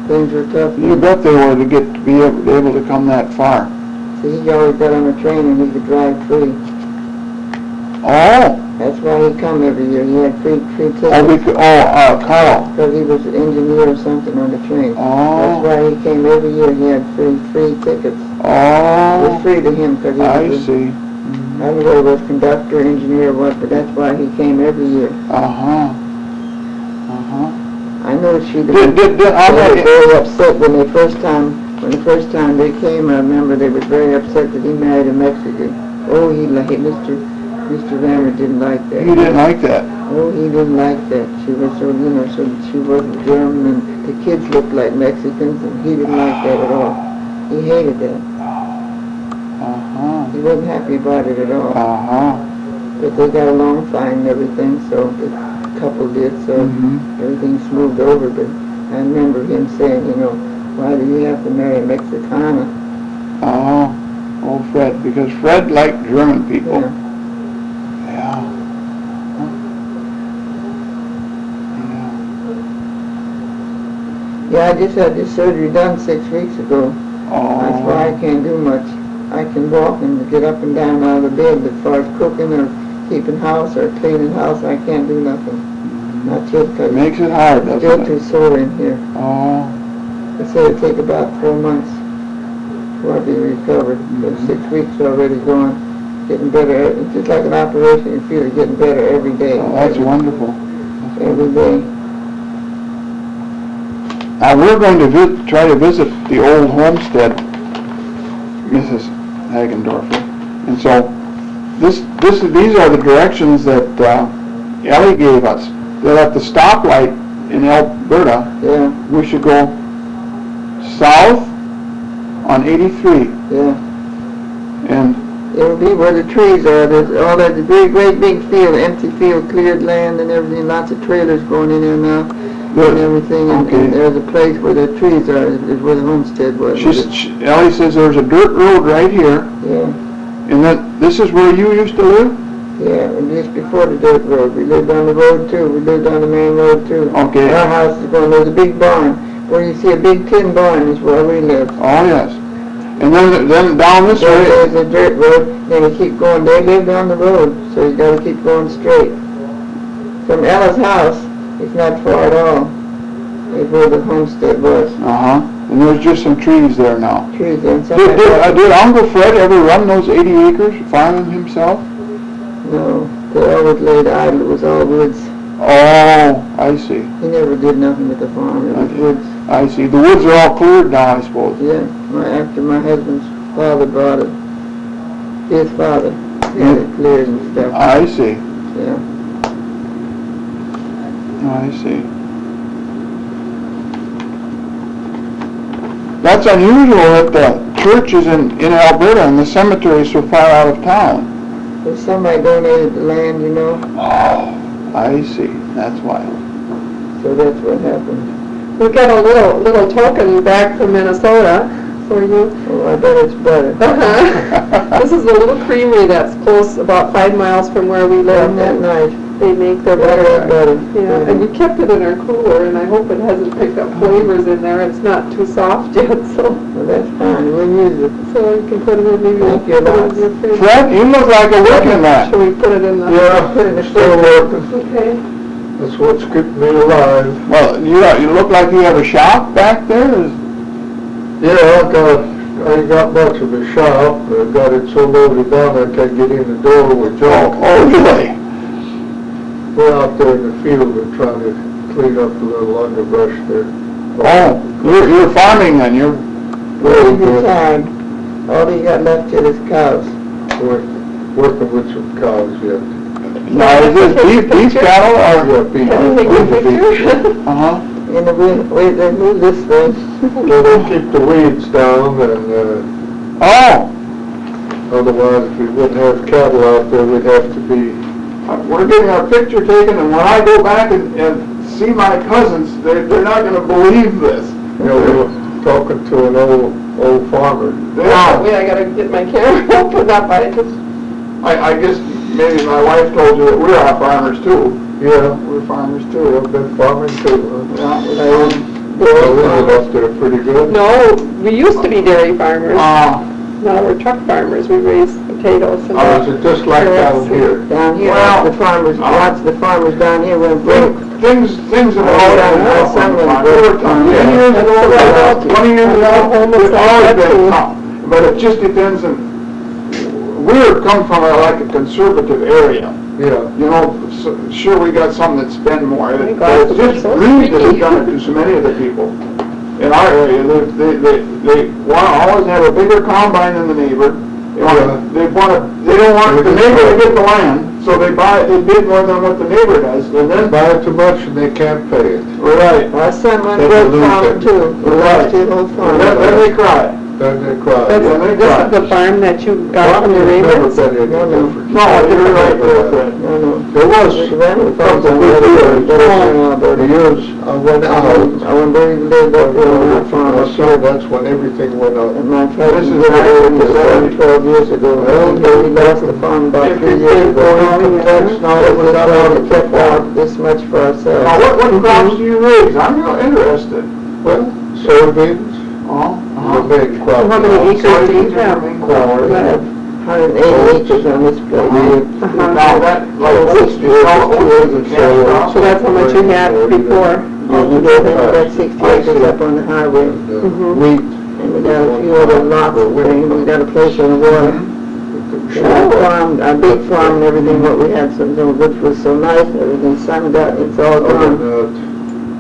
Speaker 2: Things were tough.
Speaker 1: You bet they were to be able to come that far.
Speaker 2: See, he always got on a train and he could drive free.
Speaker 1: Oh.
Speaker 2: That's why he come every year. He had free tickets.
Speaker 1: Carl.
Speaker 2: Because he was an engineer or something on the train.
Speaker 1: Oh.
Speaker 2: That's why he came every year. He had free tickets. It was free to him because he was
Speaker 1: I see.
Speaker 2: I don't know whether it was conductor, engineer, or what, but that's why he came every year. I know she was very upset when the first time they came. I remember they were very upset that he married a Mexican. Oh, Mr. Rammer didn't like that.
Speaker 1: He didn't like that.
Speaker 2: Oh, he didn't like that. She was so she wasn't German, and the kids looked like Mexicans, and he didn't like that at all. He hated that. He wasn't happy about it at all. But they got along fine and everything, so the couple did, so everything smoothed over. But I remember him saying, why do you have to marry a Mexicana?
Speaker 1: Oh, Fred, because Fred liked German people. Yeah.
Speaker 2: Yeah, I just had this surgery done 6 weeks ago. That's why I can't do much. I can walk and get up and down out of the bed, but as far as cooking or keeping house or cleaning house, I can't do nothing. Not yet, because
Speaker 1: it makes it hard,
Speaker 2: it's
Speaker 1: doesn't
Speaker 2: still
Speaker 1: it?
Speaker 2: too sore in here.
Speaker 1: Oh.
Speaker 2: They said it'd take about 4 months before I'd be recovered. But 6 weeks already gone, getting better. It's just like an operation. You feel it getting better every day.
Speaker 1: Oh, that's wonderful.
Speaker 2: Every day.
Speaker 1: Now we're going to try to visit the old homestead, Mrs. Hagendorfer, and so these are the directions that Ellie gave us. That at the stoplight in Elberta, we should go south on 83.
Speaker 2: Yeah.
Speaker 1: And
Speaker 2: it'll be where the trees are. There's all that great big field, empty field, cleared land and everything. Lots of trailers going in there now. and everything, and
Speaker 1: Okay.
Speaker 2: there's a place where the trees are, is where the homestead was.
Speaker 1: Ellie says there's a dirt road right here,
Speaker 2: Yeah,
Speaker 1: and that, this is where you used to live?
Speaker 2: yeah, and just before the dirt road, we lived on the road too, we lived on the main road too.
Speaker 1: Okay.
Speaker 2: Our house is going, there's a big barn, where you see a big tin barn is where we live.
Speaker 1: Oh, yes. And then down this
Speaker 2: Then
Speaker 1: way,
Speaker 2: there's a dirt road, then you keep going, they lived on the road, so you gotta keep going straight. From Ella's house, it's not far at all, is where the homestead was.
Speaker 1: uh-huh, and there's just some trees there now.
Speaker 2: Trees inside.
Speaker 1: Did Uncle Fred ever run those 80 acres farming himself?
Speaker 2: No, they always laid idle, it was all woods.
Speaker 1: Oh, I see,
Speaker 2: He never did nothing with the farm, it was
Speaker 1: Okay.
Speaker 2: woods.
Speaker 1: I see. The woods are all cleared now, I suppose.
Speaker 2: Yeah, after my husband's father bought it, his father, he had it cleared and stuff,
Speaker 1: I see,
Speaker 2: yeah.
Speaker 1: I see. That's unusual that the church is in Alberta and the cemetery is so far out of town.
Speaker 2: If somebody donated the land, you know,
Speaker 1: Oh, I see, that's why.
Speaker 2: so that's what happened.
Speaker 3: We got a little token back from Minnesota for you.
Speaker 2: Oh, I bet it's better.
Speaker 3: Uh-huh. This is a little creamery that's close, about 5 miles from where we live.
Speaker 2: Wasn't that nice?
Speaker 3: They make their
Speaker 2: Better,
Speaker 3: butter.
Speaker 2: better.
Speaker 3: Yeah, and you kept it in our cooler, and I hope it hasn't picked up flavors in there. It's not too soft yet, so
Speaker 2: Well, that's fine, we'll use it.
Speaker 3: you can put it in, maybe
Speaker 2: Thank you,
Speaker 3: put it in
Speaker 2: lots.
Speaker 3: your fridge.
Speaker 1: Fred, you look like a working man.
Speaker 3: Shall we put it in the?
Speaker 5: Yeah,
Speaker 3: Put it in the
Speaker 5: still
Speaker 3: fridge?
Speaker 5: working.
Speaker 3: Okay.
Speaker 5: That's what's keeping me alive.
Speaker 1: Well, you look like you have a shop back there.
Speaker 5: Yeah, I ain't got much of a shop, but I got it so loaded down I can't get in the door with junk.
Speaker 1: Oh, really?
Speaker 5: We're out there in the field, we're trying to clean up a little underbrush there.
Speaker 1: Oh, you're farming then, you're,
Speaker 2: Well, he's retired. All he got left here is cows.
Speaker 5: Working with some cows yet.
Speaker 1: now is this beef cattle or?
Speaker 5: Yeah, beef.
Speaker 3: Can we take a picture?
Speaker 1: Uh-huh.
Speaker 2: In the wind, wait, they move this way.
Speaker 5: So they keep the weeds down and,
Speaker 1: Oh,
Speaker 5: otherwise if we wouldn't have cattle out there, we'd have to be,
Speaker 1: we're getting our picture taken, and when I go back and see my cousins, they're not gonna believe this.
Speaker 5: you know, we were talking to an old farmer.
Speaker 1: Yeah,
Speaker 3: Wait, I gotta get my camera opened up.
Speaker 1: I guess maybe my wife told you that we're our farmers too.
Speaker 5: Yeah,
Speaker 1: We're farmers too.
Speaker 5: we've been farming too.
Speaker 1: Yeah.
Speaker 5: So we live up there pretty good.
Speaker 3: No, we used to be dairy farmers.
Speaker 1: Uh,
Speaker 3: Now we're truck farmers. We raise potatoes and.
Speaker 5: Or is it just like down here?
Speaker 2: Down here,
Speaker 1: Well,
Speaker 2: lots of the farmers down here went broke.
Speaker 1: things have
Speaker 2: Oh,
Speaker 1: always
Speaker 2: yeah,
Speaker 1: been
Speaker 2: my
Speaker 1: tough
Speaker 2: son
Speaker 1: on
Speaker 2: was
Speaker 1: the farm.
Speaker 2: broke.
Speaker 1: They were tough. 10 years ago,
Speaker 3: Yeah.
Speaker 1: 20 years ago,
Speaker 3: Almost
Speaker 1: it's
Speaker 3: like
Speaker 1: always
Speaker 3: that
Speaker 1: been
Speaker 3: too.
Speaker 1: tough. But it just depends on, we're come from like a conservative area.
Speaker 5: Yeah.
Speaker 1: You know, sure, we got some that spend more,
Speaker 3: my
Speaker 1: but
Speaker 3: God,
Speaker 1: it's just
Speaker 3: so
Speaker 1: greed that has
Speaker 3: sneaky.
Speaker 1: done it to so many of the people. In our area, they want to always have a bigger combine than the neighbor. They don't want the neighbor to get the land, so they bid more than what the neighbor does, and then,
Speaker 5: Buy it too much and they can't pay it.
Speaker 1: right,
Speaker 2: My son went
Speaker 5: They
Speaker 2: broke
Speaker 5: lose
Speaker 2: farming
Speaker 5: it.
Speaker 2: too. He lost his whole
Speaker 1: and
Speaker 2: farm.
Speaker 1: then they cry.
Speaker 5: Then they cry.
Speaker 3: That's,
Speaker 1: Yeah, they
Speaker 3: this
Speaker 1: got
Speaker 3: is the farm that you got from your
Speaker 5: Farming has
Speaker 3: neighbors?
Speaker 5: never been any
Speaker 2: No, no.
Speaker 5: different.
Speaker 1: No, you're right there, Fred.
Speaker 2: No, no.
Speaker 5: There was
Speaker 2: The family farms
Speaker 5: couple
Speaker 2: on
Speaker 5: good
Speaker 2: the
Speaker 5: years.
Speaker 2: other side of
Speaker 5: The
Speaker 2: Alberta.
Speaker 5: years I went out,
Speaker 2: I went there, he lived up there on that farm.
Speaker 5: I saw that's when everything went up.
Speaker 2: And my
Speaker 1: This
Speaker 2: cousin
Speaker 1: is
Speaker 2: was
Speaker 1: back
Speaker 2: there
Speaker 1: in the
Speaker 2: for
Speaker 1: 70s.
Speaker 2: 12 years ago. He lost the farm about 3 years ago.
Speaker 5: That's not
Speaker 2: It was
Speaker 5: what I
Speaker 2: all
Speaker 5: wanted
Speaker 2: kept out this much for
Speaker 1: Now,
Speaker 2: ourselves.
Speaker 1: what crops do you raise? I'm real interested.
Speaker 5: Well, soybeans, the main crop.
Speaker 3: How many acres do you have?
Speaker 5: Corn.
Speaker 2: I have 180 acres on this place.
Speaker 3: Uh-huh.
Speaker 1: Now, that, like, oats, you call it oats and cash crops?
Speaker 3: So that's how much you had before?
Speaker 2: And we got 60 acres up on the highway.
Speaker 5: Wheat.
Speaker 2: And we got a few other lots of things. We got a place on the water. And our farm, our big farm and everything, what we had, which was so nice, everything sun got, it's all gone.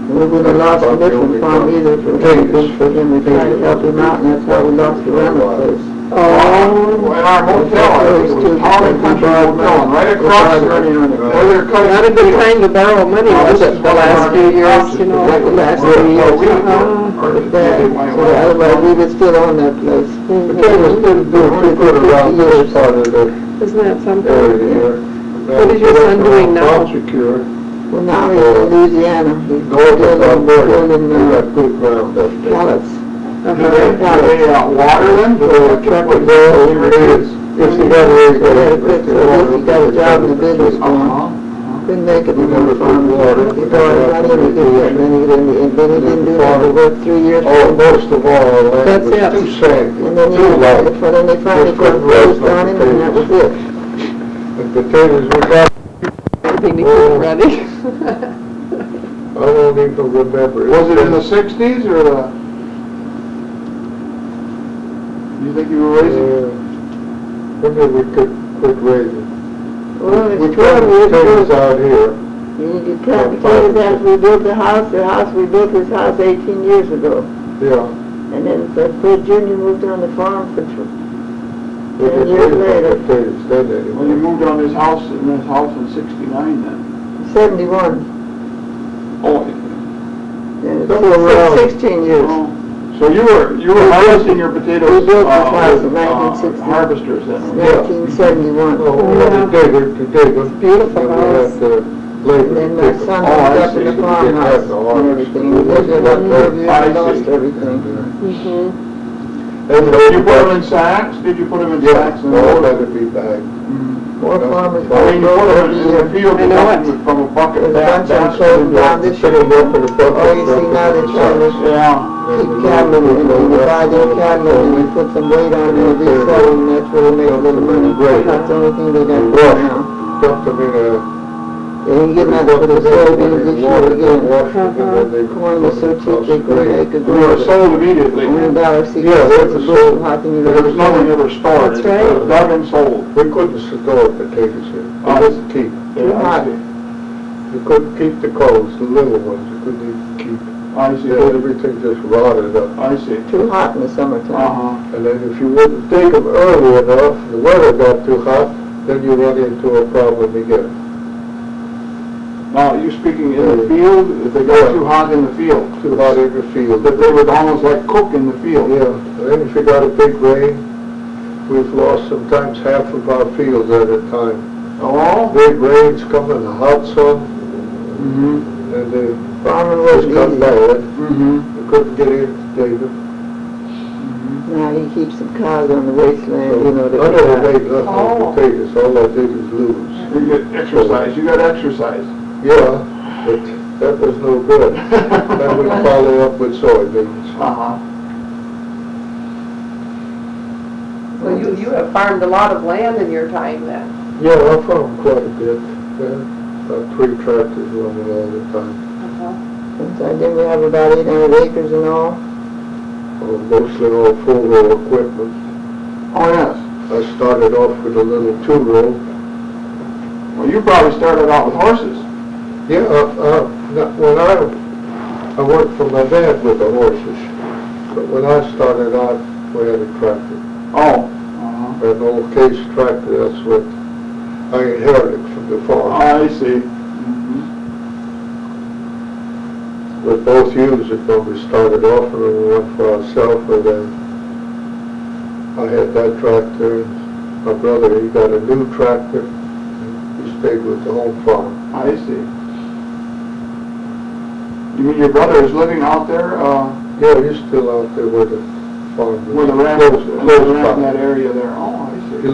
Speaker 2: We wouldn't have lost a different farm either if it hadn't been for him. We tried to help him out, and that's how we lost the rental place.
Speaker 1: Oh, in our motel, I think it was Holly Country Motel, and right across
Speaker 2: Money on it.
Speaker 1: where they're cutting.
Speaker 3: Not a good time to borrow money, was it, the last few years, you know?
Speaker 2: Like the last 3 years. It was bad. So otherwise, we would still own that place.
Speaker 5: But they were still doing good around this part of the
Speaker 3: Isn't that something?
Speaker 5: area here.
Speaker 3: What is your son doing now?
Speaker 5: Secure.
Speaker 2: Well, now he's in Louisiana. He's
Speaker 5: North of Alberta,
Speaker 2: building,
Speaker 5: they got good ground up there.
Speaker 2: pallets.
Speaker 1: Do they water them?
Speaker 5: Truck it down, it is, if you got a
Speaker 2: So that fits, so at least he got a job in the business for him. Couldn't make it in the farm. He thought he got in to get that, and then he didn't do that. He worked 3 years.
Speaker 5: Oh, most of all, land
Speaker 3: That's
Speaker 5: was
Speaker 3: it.
Speaker 5: too sandy,
Speaker 2: And then
Speaker 5: too light.
Speaker 2: they finally put a roast on him, and that was it.
Speaker 5: The potatoes we got,
Speaker 3: Everything to keep it ready.
Speaker 5: I don't even remember.
Speaker 1: Was it in the 60s or the? You think you were raising?
Speaker 5: When did we quit raising?
Speaker 2: Well,
Speaker 5: We
Speaker 2: it's 12
Speaker 5: planted
Speaker 2: years
Speaker 5: potatoes
Speaker 2: ago.
Speaker 5: out here.
Speaker 2: You plant potatoes after we built the house we built this house 18 years ago.
Speaker 5: Yeah.
Speaker 2: And then Fred Jr. moved on the farm for
Speaker 5: We
Speaker 2: 10
Speaker 5: didn't
Speaker 2: years
Speaker 5: raise
Speaker 2: later.
Speaker 5: potatoes then
Speaker 1: Well, you
Speaker 5: anymore.
Speaker 1: moved on this house in 69 then.
Speaker 2: 71.
Speaker 1: Oh,
Speaker 2: And
Speaker 5: Come around.
Speaker 2: it's 16 years.
Speaker 1: oh. So you were harvesting your potatoes,
Speaker 2: We built this house in
Speaker 1: with,
Speaker 2: 1960.
Speaker 1: harvesters then?
Speaker 2: 1971.
Speaker 5: Oh, we had a digger to dig them.
Speaker 3: Beautiful
Speaker 5: And we
Speaker 3: house.
Speaker 5: had the labor
Speaker 2: And
Speaker 5: to
Speaker 2: then my
Speaker 5: dig them.
Speaker 2: son
Speaker 1: Oh, I
Speaker 2: moved up
Speaker 1: see.
Speaker 2: in the
Speaker 1: We
Speaker 5: didn't
Speaker 2: farmhouse
Speaker 5: have no
Speaker 2: and
Speaker 5: harvest.
Speaker 2: everything. We lived there about 12 years
Speaker 1: I
Speaker 2: and lost
Speaker 1: see.
Speaker 2: everything.
Speaker 3: Mhm.
Speaker 5: And
Speaker 1: Did you put them in sacks? Did you put them in
Speaker 5: Yeah,
Speaker 1: sacks? and
Speaker 5: all
Speaker 1: load
Speaker 5: had
Speaker 1: them?
Speaker 5: to be bagged.
Speaker 2: More farmers
Speaker 1: I mean, you put them
Speaker 2: every
Speaker 1: in the
Speaker 2: year.
Speaker 1: field,
Speaker 3: I
Speaker 1: you
Speaker 3: know
Speaker 1: dump them from a bucket.
Speaker 2: There's a bunch of them
Speaker 1: That's
Speaker 2: closing
Speaker 1: what
Speaker 2: down
Speaker 1: you
Speaker 2: this
Speaker 5: Put
Speaker 2: year.
Speaker 5: them up in a bucket.
Speaker 2: Oh, you see now they're trying to
Speaker 1: do. Yeah.
Speaker 2: keep cattle and they buy their cattle and we put some weight on them and resell them, and that's where they make a little money. That's the only thing they got to do now.
Speaker 5: Dumped them in a.
Speaker 2: They didn't get nothing for the soybeans this year again.
Speaker 5: Washed them and then they.
Speaker 2: Corn was so cheap they couldn't make a
Speaker 1: They were
Speaker 2: good.
Speaker 1: sold immediately.
Speaker 2: Only $1.60
Speaker 5: Yeah, they
Speaker 2: a
Speaker 5: were
Speaker 2: bushel.
Speaker 5: sold.
Speaker 2: How can you
Speaker 1: There was
Speaker 2: really
Speaker 1: nothing
Speaker 2: sell?
Speaker 1: ever stored.
Speaker 3: That's
Speaker 1: It was
Speaker 3: right.
Speaker 1: dug and sold.
Speaker 5: We couldn't store potatoes here.
Speaker 1: Oh.
Speaker 5: We couldn't keep.
Speaker 1: Yeah, I see.
Speaker 5: You couldn't keep the coals, the little ones, you couldn't even keep.
Speaker 1: I see.
Speaker 5: Everything just rotted up.
Speaker 1: I see.
Speaker 2: Too hot in the summertime.
Speaker 1: Uh-huh.
Speaker 5: And then if you wouldn't take them early enough, the weather got too hot, then you run into a problem again.
Speaker 1: Now, are you speaking in the field? If they got too hot in the field?
Speaker 5: Too hot in the field.
Speaker 1: That they would almost like cook in the field?
Speaker 5: Yeah, and then if you got a big rain, we've lost sometimes half of our fields at a time.
Speaker 1: Oh?
Speaker 5: Big rains come in, a hot sun,
Speaker 1: Mm-hmm.
Speaker 5: and they
Speaker 2: Farming
Speaker 5: just
Speaker 2: wasn't
Speaker 5: come
Speaker 2: easy.
Speaker 5: bad.
Speaker 1: Mm-hmm.
Speaker 5: You couldn't get in to take them.
Speaker 2: Now he keeps some cows on the wasteland, you know.
Speaker 5: I
Speaker 2: that
Speaker 5: never
Speaker 2: they
Speaker 5: made nothing
Speaker 3: Oh.
Speaker 5: on potatoes, all I did was lose.
Speaker 1: You get exercise. You got exercise.
Speaker 5: Yeah, but that was no good. Then we follow up with soybeans.
Speaker 1: Uh-huh.
Speaker 3: Well, you have farmed a lot of land in your time then.
Speaker 5: Yeah, I farmed quite a bit. Yeah, about 3 tractors running all the time.
Speaker 2: Since I did, we have about 800 acres and all.
Speaker 5: Mostly all 4-row equipment.
Speaker 1: Oh, yes.
Speaker 5: I started off with a little 2-row.
Speaker 1: Well, you probably started out with horses.
Speaker 5: Yeah, when I worked for my dad with the horses, but when I started out, we had a tractor.
Speaker 1: Oh. Uh-huh.
Speaker 5: An old case tractor, that's what I inherited from the farm.
Speaker 1: I see.
Speaker 5: We both used it when we started off, and then we went for ourselves, and then I had that tractor, and my brother, he got a new tractor, and he stayed with the home farm.
Speaker 1: I see. You mean your brother is living out there,
Speaker 5: Yeah, he's still out there with the farm.
Speaker 1: where the ranch
Speaker 5: Close
Speaker 1: is, in
Speaker 5: by.
Speaker 1: that area there? Oh, I
Speaker 5: He
Speaker 1: see.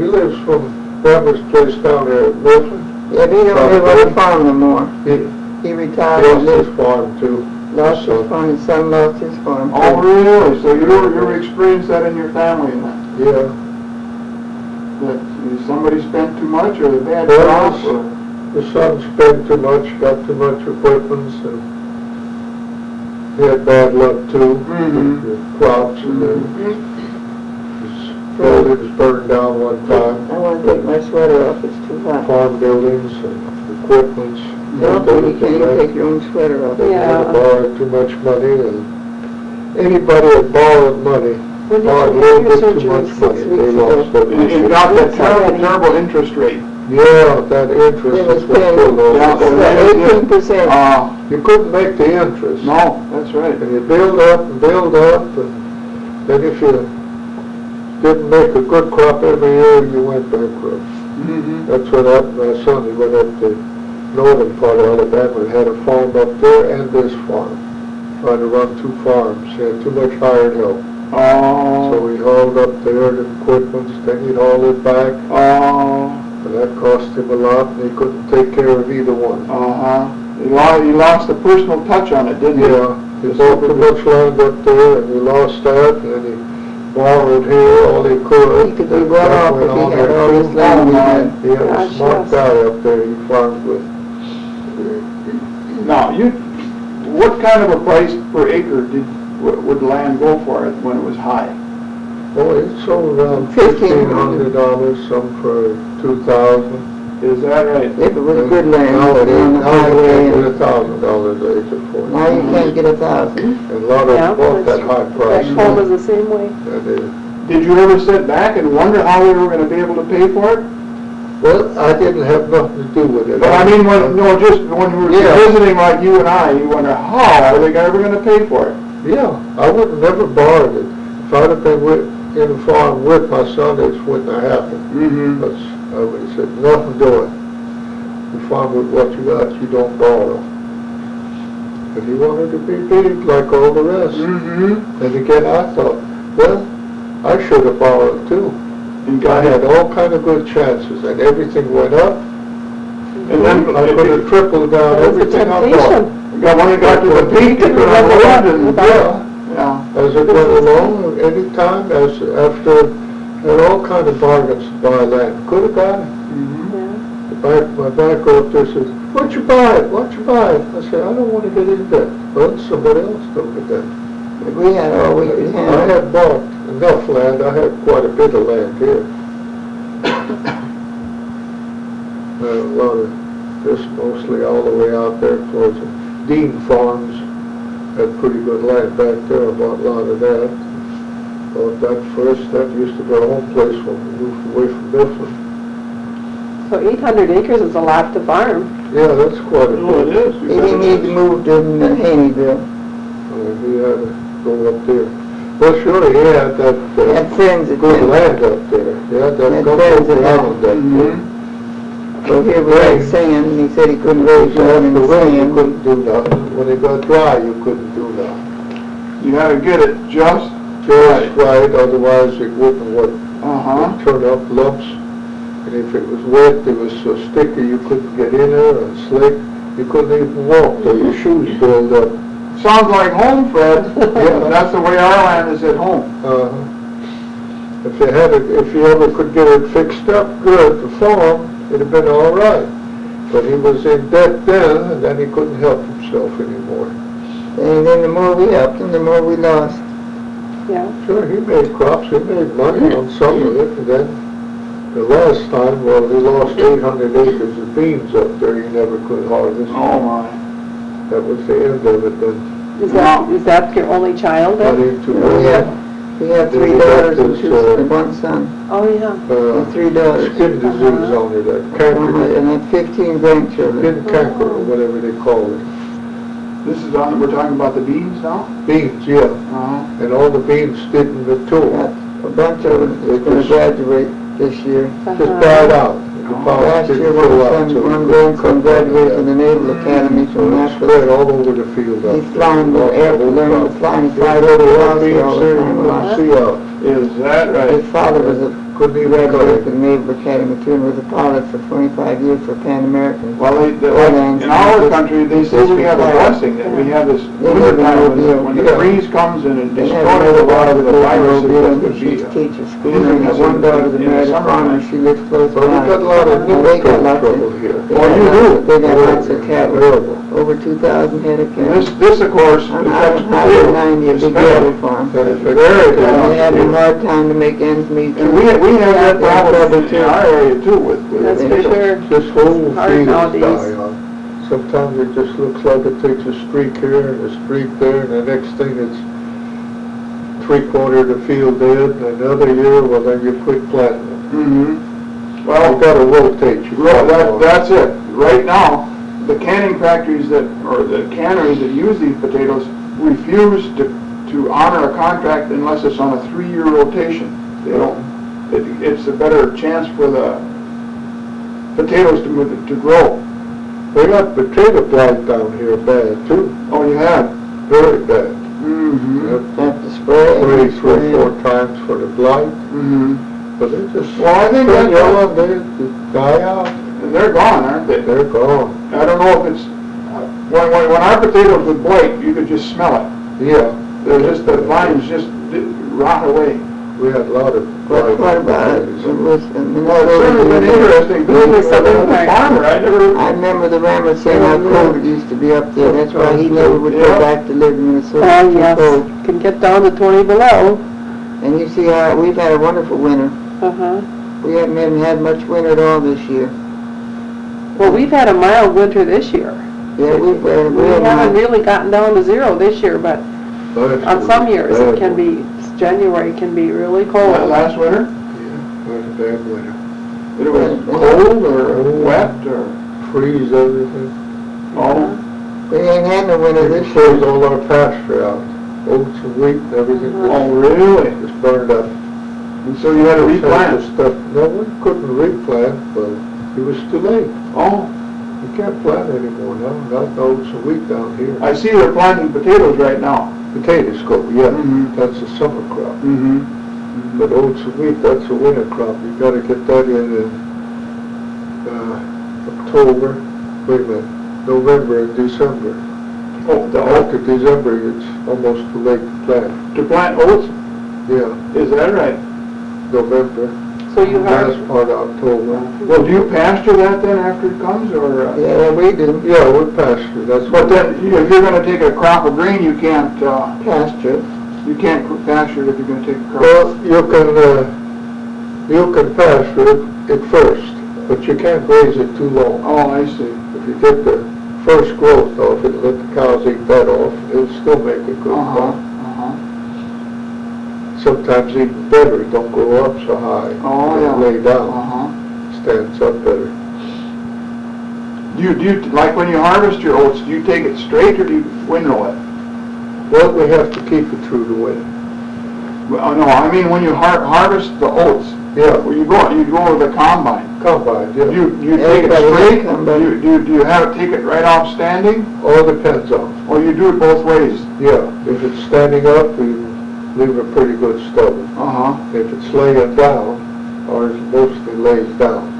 Speaker 5: lives from Brammer's place down there at Milford.
Speaker 2: Yeah, but he don't live on the farm no more.
Speaker 5: He
Speaker 2: He retired
Speaker 5: lost
Speaker 2: and
Speaker 5: his
Speaker 2: lived,
Speaker 5: farm too.
Speaker 2: lost his
Speaker 5: So,
Speaker 2: farm, his son lost his farm.
Speaker 1: Oh, really? So you experienced that in your family then?
Speaker 5: yeah,
Speaker 1: That somebody spent too much or a bad
Speaker 5: Well,
Speaker 1: crop or?
Speaker 5: the son spent too much, got too much equipment, and he had bad luck too.
Speaker 1: Mhm.
Speaker 5: with the crops, and then his buildings burned down one time.
Speaker 2: I want to take my sweater off, it's too hot.
Speaker 5: Farm buildings and equipment.
Speaker 2: Don't you can't take your own sweater off.
Speaker 5: They
Speaker 3: Yeah.
Speaker 5: borrowed too much money, and anybody that borrowed money,
Speaker 3: When did
Speaker 5: borrowed a
Speaker 3: you
Speaker 5: little
Speaker 3: have your
Speaker 5: bit too
Speaker 3: surgery?
Speaker 5: much
Speaker 2: 6
Speaker 5: money, they
Speaker 2: weeks
Speaker 5: lost
Speaker 2: ago.
Speaker 1: And
Speaker 5: everything.
Speaker 1: it got that terrible interest rate.
Speaker 5: Yeah, that interest
Speaker 2: It was
Speaker 5: is what
Speaker 2: paying-
Speaker 5: killed all
Speaker 1: Yeah,
Speaker 5: this.
Speaker 1: it-
Speaker 2: 18%.
Speaker 5: You couldn't make the interest.
Speaker 1: No, that's right.
Speaker 5: And you build up, and then if you didn't make a good crop every year, you went bankrupt.
Speaker 1: Mm-hmm.
Speaker 5: That's what happened to my son. He went up to northern part of Alabama and had a farm up there and this farm. Trying to run two farms. He had too much hired help.
Speaker 1: Oh.
Speaker 5: So he hauled up there the equipment, then he'd haul it back.
Speaker 1: Oh.
Speaker 5: And that cost him a lot, and he couldn't take care of either one.
Speaker 1: Uh-huh. He lost the personal touch on it, didn't he?
Speaker 5: Yeah, he bought too much land up there, and he lost that, and then he borrowed here all he could.
Speaker 2: He could be well
Speaker 5: That
Speaker 2: off
Speaker 5: went
Speaker 2: if he
Speaker 5: on
Speaker 2: had
Speaker 5: there
Speaker 2: all
Speaker 5: too.
Speaker 2: this land we had.
Speaker 5: He had a
Speaker 3: Gosh,
Speaker 5: smart
Speaker 3: yes.
Speaker 5: guy up there he farmed with.
Speaker 1: Now, what kind of a price per acre would land go for it when it was high?
Speaker 5: Oh, it sold around
Speaker 2: $1,500.
Speaker 5: $1,500, some for $2,000.
Speaker 1: Is that right?
Speaker 2: If it was good land,
Speaker 5: Nowadays,
Speaker 2: on the highway,
Speaker 5: you
Speaker 2: and
Speaker 5: can't get $1,000 an acre for it.
Speaker 2: now you can't get 1,000.
Speaker 5: And a lot of
Speaker 3: Yeah,
Speaker 5: them bought that high price.
Speaker 3: Back home is the same way.
Speaker 5: That is.
Speaker 1: Did you ever sit back and wonder how they were gonna be able to pay for it?
Speaker 5: Well, I didn't have nothing to do with it.
Speaker 1: But I mean, just when you were
Speaker 5: Yeah.
Speaker 1: visiting like you and I, you wonder, how are they ever gonna pay for it?
Speaker 5: Yeah, I would have never borrowed it. If I'd have been in the farm with my son, it wouldn't have happened.
Speaker 1: Mm-hmm.
Speaker 5: But I would have said, nothing doing. You farm with what you got, you don't borrow. But he wanted to be big like all the rest.
Speaker 1: Mm-hmm.
Speaker 5: And again, I thought, well, I should have borrowed too.
Speaker 1: And
Speaker 5: I
Speaker 1: got
Speaker 5: had
Speaker 1: it.
Speaker 5: all kind of good chances, and everything went up.
Speaker 1: And then
Speaker 5: I could have tripled down
Speaker 3: That's a
Speaker 5: everything I bought.
Speaker 3: temptation.
Speaker 1: when it got to the peak, it could have went and,
Speaker 5: Yeah.
Speaker 1: yeah.
Speaker 5: As it went along, any time, after, had all kind of bargains to buy land. Could have got it.
Speaker 1: Mm-hmm.
Speaker 5: My bank go up there says, what'd you buy it? What'd you buy it? I said, I don't want to get into that. Well, somebody else took it then.
Speaker 2: If we had all we could
Speaker 5: I
Speaker 2: have.
Speaker 5: had bought enough land. I had quite a bit of land here. A lot of, just mostly all the way out there towards the Dean Farms. Had pretty good land back there. I bought a lot of that. Bought that first. That used to be our home place when we moved away from Mifflin.
Speaker 3: So 800 acres is a lot to farm.
Speaker 5: Yeah, that's quite a
Speaker 1: Oh, it
Speaker 5: bit.
Speaker 1: is.
Speaker 2: He didn't need to move to Haneyville.
Speaker 5: He had to go up there. Well, sure, he had that
Speaker 2: He had friends that
Speaker 5: good
Speaker 2: did.
Speaker 5: land up there. He had that
Speaker 2: Had
Speaker 5: good
Speaker 2: friends that had
Speaker 5: land up there.
Speaker 1: Mhm.
Speaker 2: So here we had sand, and he said he couldn't raise more
Speaker 5: After
Speaker 2: than
Speaker 5: the
Speaker 2: the
Speaker 5: rain, you
Speaker 2: sand.
Speaker 5: couldn't do nothing. When it got dry, you couldn't do nothing.
Speaker 1: You had to get it just
Speaker 5: Just right, otherwise it wouldn't
Speaker 1: Uh-huh.
Speaker 5: turn up lumps. And if it was wet, it was so sticky, you couldn't get in there, and slick. You couldn't even walk, till your shoes build up.
Speaker 1: Sounds like home, Fred.
Speaker 5: Yeah.
Speaker 1: That's the way our land is at home.
Speaker 5: If you ever could get it fixed up good, the farm, it'd have been all right. But he was in debt then, and then he couldn't help himself anymore.
Speaker 2: And then the more we helped him, the more we lost.
Speaker 3: Yeah.
Speaker 5: Sure, he made crops, he made money on some of it, and then the last time, well, he lost 800 acres of beans up there, he never could harvest.
Speaker 1: Oh, my.
Speaker 5: That was the end of it then.
Speaker 3: Is that your only child
Speaker 5: Got
Speaker 3: then?
Speaker 5: into
Speaker 2: We had
Speaker 5: Then
Speaker 2: 3
Speaker 5: he got
Speaker 2: daughters and
Speaker 5: this,
Speaker 2: 1 son.
Speaker 3: Oh, yeah.
Speaker 2: And 3 daughters.
Speaker 5: skin disease on it, that canker,
Speaker 2: And had 15 grandchildren.
Speaker 5: skin canker, or whatever they call it.
Speaker 1: This is we're talking about the beans now?
Speaker 5: Beans, yeah,
Speaker 1: Uh-huh.
Speaker 5: and all the beans didn't mature.
Speaker 2: Got a bunch of them that's gonna graduate this year.
Speaker 5: Just died out. The flowers
Speaker 2: Last
Speaker 5: didn't
Speaker 2: year,
Speaker 5: fill out,
Speaker 2: one
Speaker 5: so
Speaker 2: son, one
Speaker 5: we
Speaker 2: grandson
Speaker 5: couldn't cut
Speaker 2: graduated
Speaker 5: that.
Speaker 2: from the Naval Academy from
Speaker 5: It
Speaker 2: Nashville.
Speaker 5: spread all over the field up
Speaker 2: He's
Speaker 5: there.
Speaker 2: flying the air, learning to fly, and he flies
Speaker 5: Go
Speaker 2: over
Speaker 5: to
Speaker 2: the
Speaker 5: one
Speaker 2: house here
Speaker 5: beans
Speaker 2: all
Speaker 5: there,
Speaker 2: the
Speaker 5: you
Speaker 2: time.
Speaker 5: couldn't see out.
Speaker 1: Is that right?
Speaker 2: His father was a
Speaker 5: Couldn't even cut
Speaker 2: graduate
Speaker 5: it.
Speaker 2: from the Naval Academy too, and was a pilot for 25 years for Pan American.
Speaker 1: Well, in our country, they say we have a blessing, that we have this winter time when the freeze comes and it
Speaker 2: They
Speaker 1: destroys
Speaker 2: have
Speaker 1: a
Speaker 2: another
Speaker 1: lot
Speaker 2: daughter
Speaker 1: of the
Speaker 2: that
Speaker 1: viruses that
Speaker 2: lives
Speaker 1: would
Speaker 2: in
Speaker 1: be.
Speaker 2: she's a teacher, schooler, and got one daughter that
Speaker 1: in the
Speaker 2: married a farmer,
Speaker 1: summertime.
Speaker 2: she lives close by.
Speaker 5: Well, we got a lot of
Speaker 2: They got
Speaker 5: newspaper
Speaker 2: lots of-
Speaker 5: trouble here.
Speaker 2: They
Speaker 1: Oh,
Speaker 2: got
Speaker 1: you
Speaker 2: lots
Speaker 1: do?
Speaker 2: of- They got lots of cattle,
Speaker 5: Terrible.
Speaker 2: over 2,000 head of
Speaker 1: And
Speaker 2: cattle.
Speaker 1: this of course,
Speaker 2: On
Speaker 1: affects
Speaker 2: Highway 90, a
Speaker 1: potatoes,
Speaker 2: big
Speaker 1: especially.
Speaker 2: cattle farm.
Speaker 5: That affects
Speaker 1: Very
Speaker 5: the
Speaker 2: And
Speaker 1: bad.
Speaker 2: they have a hard time to make ends meet.
Speaker 1: And we have that problem in
Speaker 2: too.
Speaker 1: our area too with
Speaker 3: That's for
Speaker 1: potatoes.
Speaker 3: sure.
Speaker 5: This whole
Speaker 3: Hard
Speaker 5: field is
Speaker 3: nowadays.
Speaker 5: dying on. Sometimes it just looks like it takes a streak here and a streak there, and the next thing it's 3/4 of the field dead, and another year, well, then you quit planting it.
Speaker 1: Mm-hmm.
Speaker 5: You
Speaker 1: Well,
Speaker 5: gotta rotate.
Speaker 1: that's it. Right now, the canning factories or the canneries that use these potatoes refuse to honor a contract unless it's on a 3-year rotation. They don't, it's a better chance for the potatoes to grow.
Speaker 5: We got potato blight down here bad too,
Speaker 1: Oh, you have?
Speaker 5: very bad.
Speaker 1: Mm-hmm.
Speaker 2: Have to spray.
Speaker 5: Sprayed 3 or 4 times for the blight,
Speaker 1: Mm-hmm.
Speaker 5: but they just,
Speaker 1: Well, I think
Speaker 5: turn
Speaker 1: that's-
Speaker 5: yellow, they die out,
Speaker 1: And they're gone, aren't they?
Speaker 5: they're gone.
Speaker 1: I don't know if it's, when our potatoes would blight, you could just smell it.
Speaker 5: Yeah,
Speaker 1: They're just, the vines just rot away.
Speaker 5: we had a lot of blight.
Speaker 2: What about it? It was in
Speaker 1: Well, it's certainly been interesting visiting with another farmer. I never,
Speaker 2: I remember the rammer saying how cold it used to be up there. That's why he never would
Speaker 1: Yeah.
Speaker 2: go back to live in Minnesota.
Speaker 3: Oh,
Speaker 2: It's too
Speaker 3: yes,
Speaker 2: cold.
Speaker 3: can get down to 20 below.
Speaker 2: And you see how, we've had a wonderful winter.
Speaker 3: Uh-huh.
Speaker 2: We haven't even had much winter at all this year.
Speaker 3: Well, we've had a mild winter this year.
Speaker 2: Yeah, we
Speaker 3: We
Speaker 2: had
Speaker 3: haven't
Speaker 2: nice.
Speaker 3: really gotten down to 0 this year, but on some years it can be, January can be really cold.
Speaker 1: last winter,
Speaker 5: Yeah, we had a bad winter.
Speaker 1: it was cold or wet or,
Speaker 5: Freeze everything.
Speaker 1: oh,
Speaker 2: We ain't had no winter
Speaker 5: They
Speaker 2: this year.
Speaker 5: froze all our pasture out, oats and wheat and everything.
Speaker 1: oh, really?
Speaker 5: Just burned up.
Speaker 1: And so you had to
Speaker 5: Half
Speaker 1: replant?
Speaker 5: the stuff. No, we couldn't replant, but it was too late.
Speaker 1: Oh,
Speaker 5: You can't plant anymore now, not oats and wheat down here.
Speaker 1: I see they're planting potatoes right now.
Speaker 5: Potatoes go, yeah,
Speaker 1: Mhm.
Speaker 5: that's a summer crop.
Speaker 1: Mm-hmm.
Speaker 5: But oats and wheat, that's a winter crop. You gotta get that in October, wait a minute, November and December.
Speaker 1: Oh, the oat,
Speaker 5: After December, it's almost too late to plant.
Speaker 1: to plant oats,
Speaker 5: Yeah,
Speaker 1: is that right?
Speaker 5: November,
Speaker 3: So you have,
Speaker 5: last part of October.
Speaker 1: Well, do you pasture that then after it comes, or?
Speaker 2: Yeah, we do.
Speaker 5: Yeah, we pasture, that's
Speaker 1: But
Speaker 5: what.
Speaker 1: then, if you're gonna take a crop of grain, you can't
Speaker 2: Pasture.
Speaker 1: pasture it if you're gonna take a crop.
Speaker 5: Well, you can pasture it first, but you can't graze it too long.
Speaker 1: Oh, I see.
Speaker 5: If you get the first growth off it, let the cows eat that off, it'll still make a good
Speaker 1: Uh-huh,
Speaker 5: crop.
Speaker 1: uh-huh.
Speaker 5: Sometimes even better, it don't go up so high.
Speaker 1: Oh,
Speaker 5: It'll
Speaker 1: yeah.
Speaker 5: lay down,
Speaker 1: Uh-huh.
Speaker 5: stands up better.
Speaker 1: Do you, like when you harvest your oats, do you take it straight or do you windrow it?
Speaker 5: Well, we have to keep it through the winter.
Speaker 1: Well, no, I mean when you harvest the oats,
Speaker 5: Yeah,
Speaker 1: where you go with a combine.
Speaker 5: combine, yeah.
Speaker 1: You take it
Speaker 2: Everybody has a
Speaker 1: straight,
Speaker 2: combine.
Speaker 1: do you have it take it right off standing,
Speaker 5: All depends on,
Speaker 1: or you do it both ways?
Speaker 5: yeah, if it's standing up, we leave a pretty good stubble.
Speaker 1: Uh-huh.
Speaker 5: If it's laying down, ours mostly lays down.